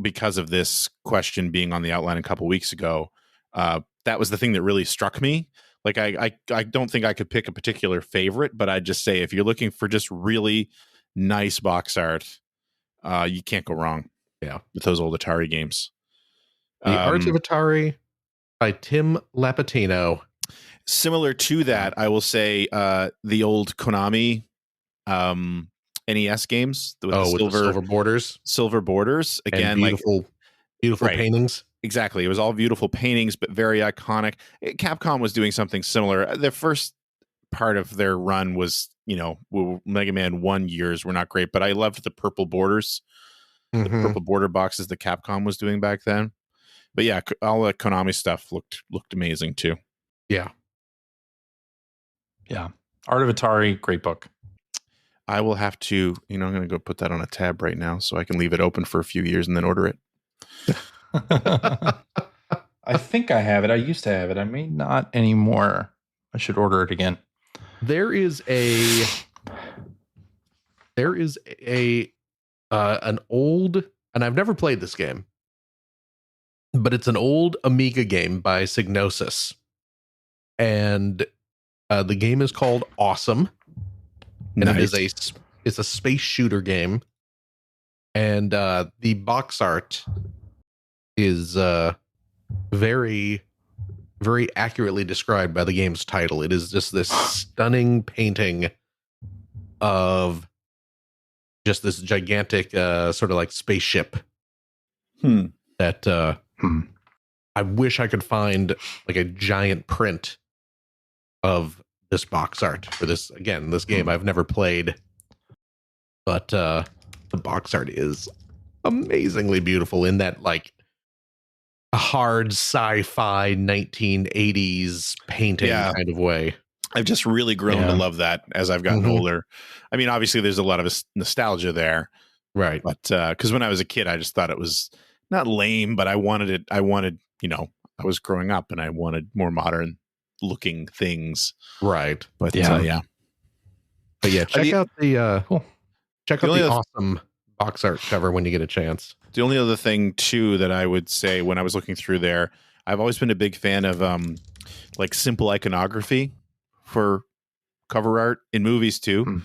because of this question being on the outline a couple weeks ago. That was the thing that really struck me. Like, I don't think I could pick a particular favorite, but I'd just say if you're looking for just really nice box art, you can't go wrong. Yeah, with those old Atari games. The Art of Atari by Tim Lapatino. Similar to that, I will say the old Konami NES games with the silver borders. Silver borders. Again, and beautiful paintings. Exactly. It was all beautiful paintings, but very iconic. Capcom was doing something similar. The first part of their run was, Mega Man 1 years were not great, but I loved the purple borders, the purple border boxes that Capcom was doing back then. But yeah, all the Konami stuff looked amazing too. Yeah. Yeah. Art of Atari, great book. I will have to, I'm going to go put that on a tab right now so I can leave it open for a few years and then order it. I think I have it. I used to have it. I may not anymore. I should order it again. There is an old, and I've never played this game, but it's an old Amiga game by Psygnosis. And the game is called Awesome. And Nice. it's a space shooter game. And the box art is very, very accurately described by the game's title. It is just this stunning painting of just this gigantic sort of like spaceship that I wish I could find like a giant print of this box art for this game I've never played, but the box art is amazingly beautiful in that like a hard sci-fi 1980s painting kind of way. I've just really grown to love that as I've gotten older. I mean, obviously there's a lot of nostalgia there, right? But because when I was a kid, I just thought it was not lame, but I wanted, you know, I was growing up and I wanted more modern looking things, right? But but yeah, check out the awesome box art cover when you get a chance. The only other thing too that I would say when I was looking through there, I've always been a big fan of like simple iconography for cover art in movies too,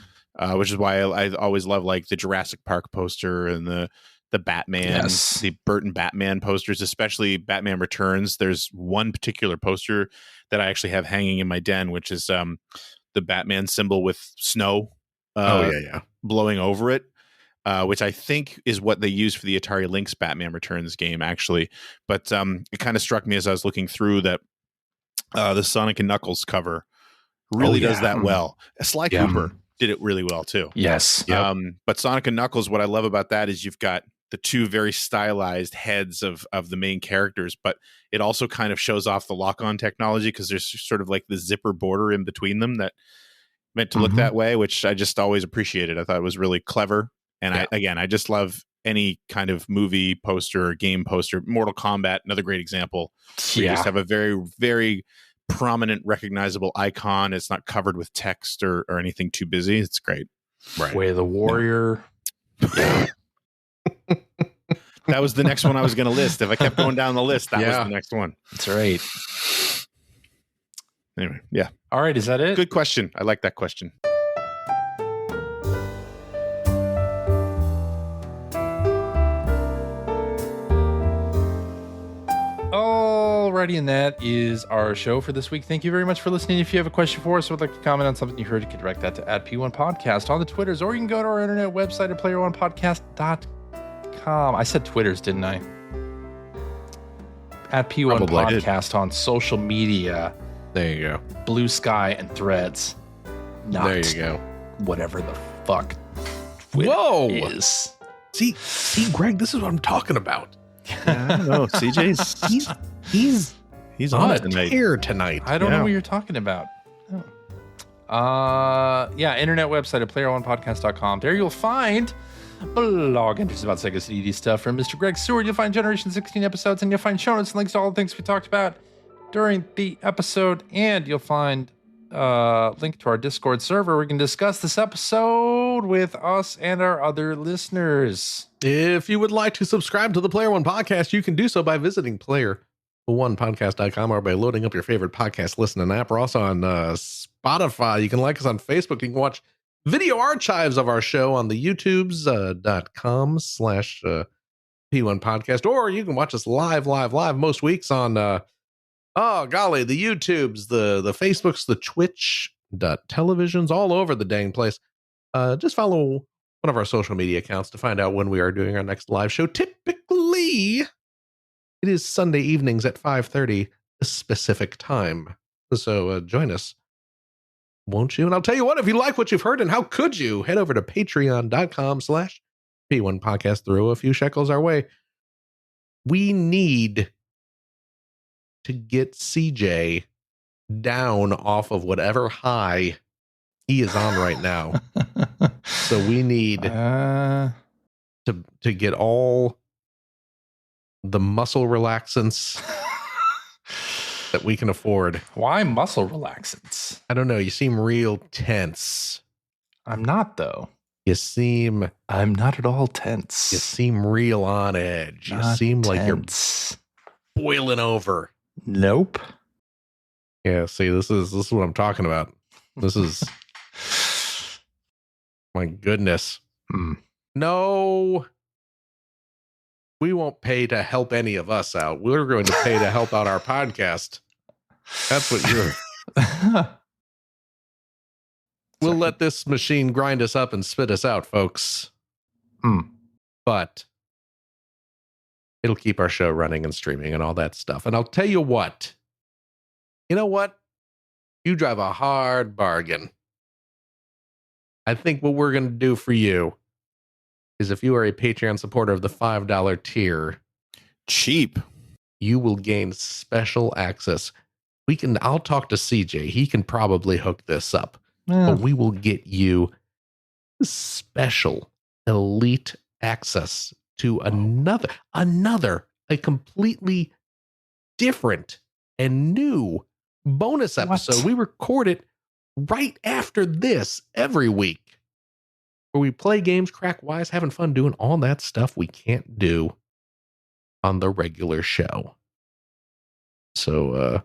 which is why I always love like the Jurassic Park poster and the Batman, the Burton Batman posters, especially Batman Returns. There's one particular poster that I actually have hanging in my den, which is the Batman symbol with snow blowing over it, which I think is what they used for the Atari Lynx Batman Returns game, actually. But it kind of struck me as I was looking through that the Sonic and Knuckles cover really does that well. Sly Cooper did it really well too. Yes. But Sonic and Knuckles, what I love about that is you've got the two very stylized heads of the main characters, but it also kind of shows off the lock-on technology because there's sort of like the zipper border in between them that meant to look that way, which I just always appreciated. I thought it was really clever. And I just love any kind of movie poster or game poster. Mortal Kombat, another great example. You just have a very, very prominent, recognizable icon. It's not covered with text or anything too busy. It's great. Right. Way of the Warrior. That was the next one I was going to list. If I kept going down the list, that was the next one. That's right. Anyway, all right, is that it? Good question. I like that question. Alrighty, and that is our show for this week. Thank you very much for listening. If you have a question for us or would like to comment on something you heard, you can direct that to @P1Podcast on the Twitters, or you can go to our internet website at player1podcast.com. I said Twitters, didn't I? @P1Podcast on social media. There you go. Blue Sky and Threads. There you go. Whatever the fuck Twitter is. See, Greg, this is what I'm talking about. I don't know. CJ's he's on it tonight. Tonight. I don't know what you're talking about. Internet website at player1podcast.com. There you'll find blog entries about Sega CD stuff from Mr. Greg Seward. You'll find Generation 16 episodes, and you'll find show notes and links to all the things we talked about during the episode, and you'll find a link to our Discord server where we can discuss this episode with us and our other listeners. If you would like to subscribe to the Player One Podcast, you can do so by visiting player1podcast.com or by loading up your favorite podcast listening app. We're also on Spotify. You can like us on Facebook. You can watch video archives of our show on the youtubes.com/P1 Podcast, or you can watch us live most weeks on the YouTubes, the Facebooks, the Twitch, televisions, all over the dang place. Just follow one of our social media accounts to find out when we are doing our next live show. Typically, it is Sunday evenings at 5:30 Pacific time. So join us, won't you? And I'll tell you what, if you like what you've heard, and how could you, head over to patreon.com/P1 Podcast. Throw a few shekels our way. We need to get CJ down off of whatever high he is on right now. So we need to get all the muscle relaxants that we can afford. Why muscle relaxants? I don't know. You seem real tense. I'm not, though. I'm not at all tense. You seem real on edge. You Not seem like you're tense. boiling over. Nope. Yeah, see, this is what I'm talking about. This is my goodness. No, we won't pay to help any of us out. We're going to pay to help out our podcast. That's what you're. We'll let this machine grind us up and spit us out, folks. But it'll keep our show running and streaming and all that stuff. And I'll tell you what. You know what? You drive a hard bargain. I think what we're going to do for you is if you are a Patreon supporter of the $5 tier, cheap, you will gain special access. I'll talk to CJ. He can probably hook this up. But we will get you special elite access to a completely different and new bonus episode. We record it right after this every week, where we play games, crack wise, having fun doing all that stuff we can't do on the regular show. So,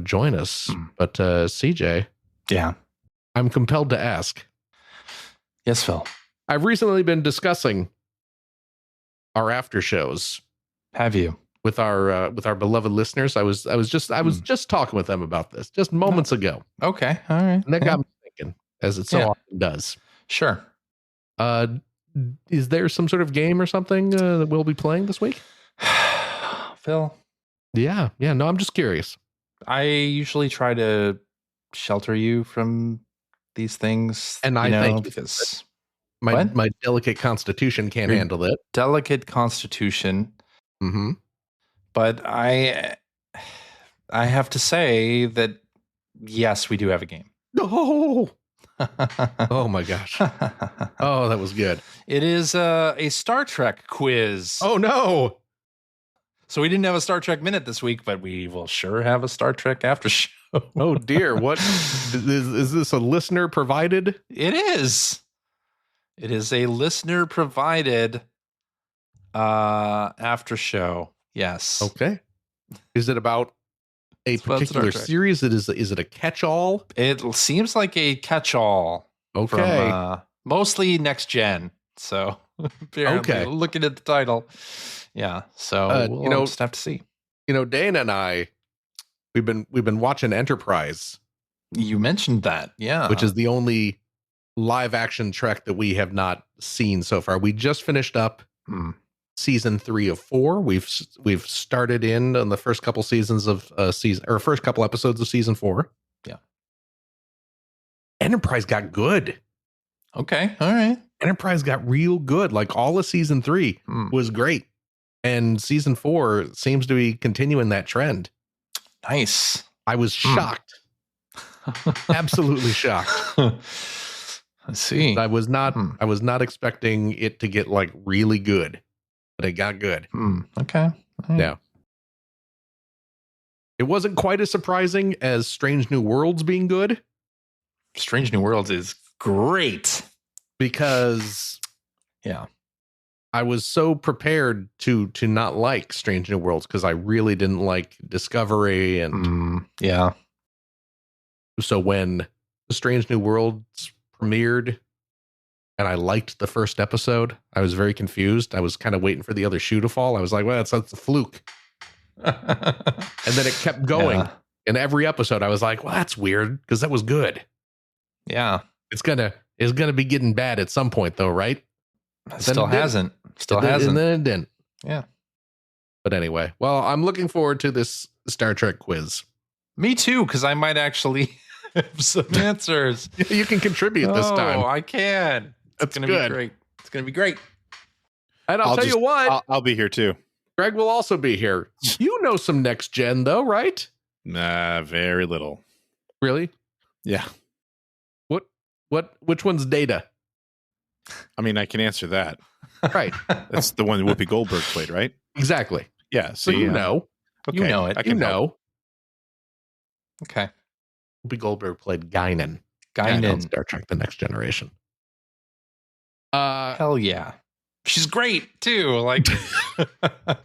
join us. But CJ, yeah, I'm compelled to ask. Yes, Phil. I've recently been discussing our after shows. Have you? With our beloved listeners. I was just talking with them about this just moments ago. Okay, all right. And that got me thinking, as it so often does. Sure. Is there some sort of game or something that we'll be playing this week? Phil? Yeah. No, I'm just curious. I usually try to shelter you from these things, and I think because my delicate constitution can't handle it. Delicate constitution. Mm-hmm. But I have to say that yes, we do have a game. No. Oh my gosh. Oh, that was good. It is a Star Trek quiz. Oh no. So we didn't have a Star Trek minute this week, but we will sure have a Star Trek after show. Oh dear. What is this a listener provided? It is. It is a listener provided after show. Yes. Okay. Is it about a particular series? Is it a catch-all? It seems like a catch-all. Okay. From, mostly next gen. So apparently, looking at the title. Yeah. So we'll just have to see. Dana and I, we've been watching Enterprise. You mentioned that, yeah. Which is the only live action Trek that we have not seen so far. We just finished up season 3 of 4. We've started in on the first couple seasons of first couple episodes of season 4. Yeah. Enterprise got good. Okay. All right. Enterprise got real good. Like all of season 3 was great. And season 4 seems to be continuing that trend. Nice. I was shocked. Absolutely shocked. I see. I was not expecting it to get like really good, but it got good. Okay. Right. Yeah. It wasn't quite as surprising as Strange New Worlds being good. Strange New Worlds is great because I was so prepared to not like Strange New Worlds because I really didn't like Discovery and So when Strange New Worlds premiered and I liked the first episode, I was very confused. I was kind of waiting for the other shoe to fall. I was like, well, that's a fluke. And then it kept going. Yeah. In every episode, I was like, well, that's weird because that was good. Yeah. It's gonna be getting bad at some point though, right? Still hasn't. And then it didn't. Yeah. But anyway, well, I'm looking forward to this Star Trek quiz. Me too, because I might actually have some answers. You can contribute this time. Oh, I can. It's going to be great. It's going to be great. And I'll tell you what. I'll be here too. Greg will also be here. You know some next gen though, right? Nah, very little. Really? Yeah. Which one's Data? I mean, I can answer that. Right. That's the one Whoopi Goldberg played, right? Exactly. Yeah. So you know. Okay. You know it. You know. Okay. Whoopi Goldberg played Guinan. Guinan. On Star Trek: The Next Generation. Hell yeah. She's great too. Like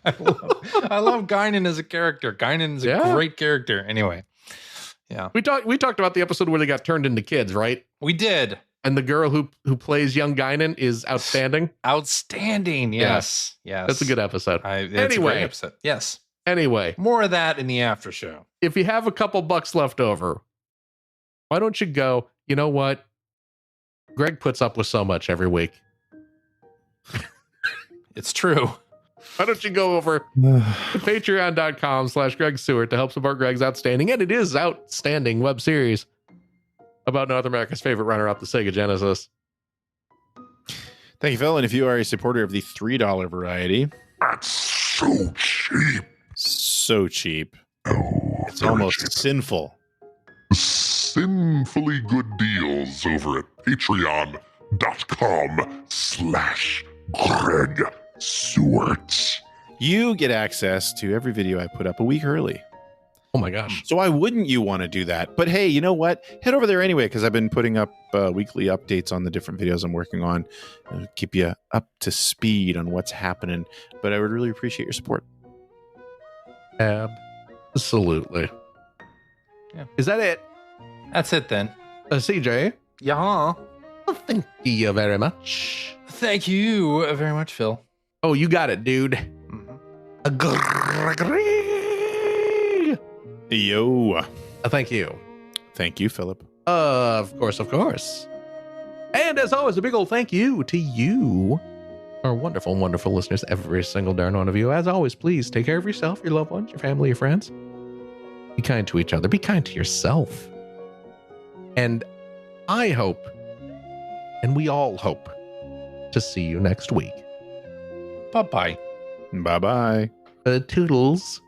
I love Guinan as a character. Guinan is a great character. Anyway, yeah. We talked about the episode where they got turned into kids, right? We did. And the girl who plays young Guinan is outstanding. Outstanding. Yes. Yes. That's a good episode. It's a great episode. Yes. Anyway, more of that in the after show. If you have a couple bucks left over, why don't you go, you know what? Greg puts up with so much every week. It's true. Why don't you go over to patreon.com/Greg Seward to help support Greg's outstanding, and it is outstanding web series about North America's favorite runner-up, the Sega Genesis. Thank you, Phil. And if you are a supporter of the $3 variety, that's so cheap. So cheap. Oh, it's almost sinful. Sinfully good deals over at patreon.com/Greg Seward. You get access to every video I put up a week early. Oh my gosh. So why wouldn't you want to do that? But hey, you know what? Head over there anyway, because I've been putting up weekly updates on the different videos I'm working on. It'll keep you up to speed on what's happening. But I would really appreciate your support. Absolutely. Yeah. Is that it? That's it then. CJ? Yeah. Well, thank you very much. Thank you very much, Phil. Oh, you got it, dude. Yo. Thank you. Thank you, Philip. Of course, of course. And as always, a big old thank you to you, our wonderful, wonderful listeners, every single darn one of you. As always, please take care of yourself, your loved ones, your family, your friends. Be kind to each other. Be kind to yourself. And I hope, and we all hope, to see you next week. Bye-bye. Bye-bye. Toodles.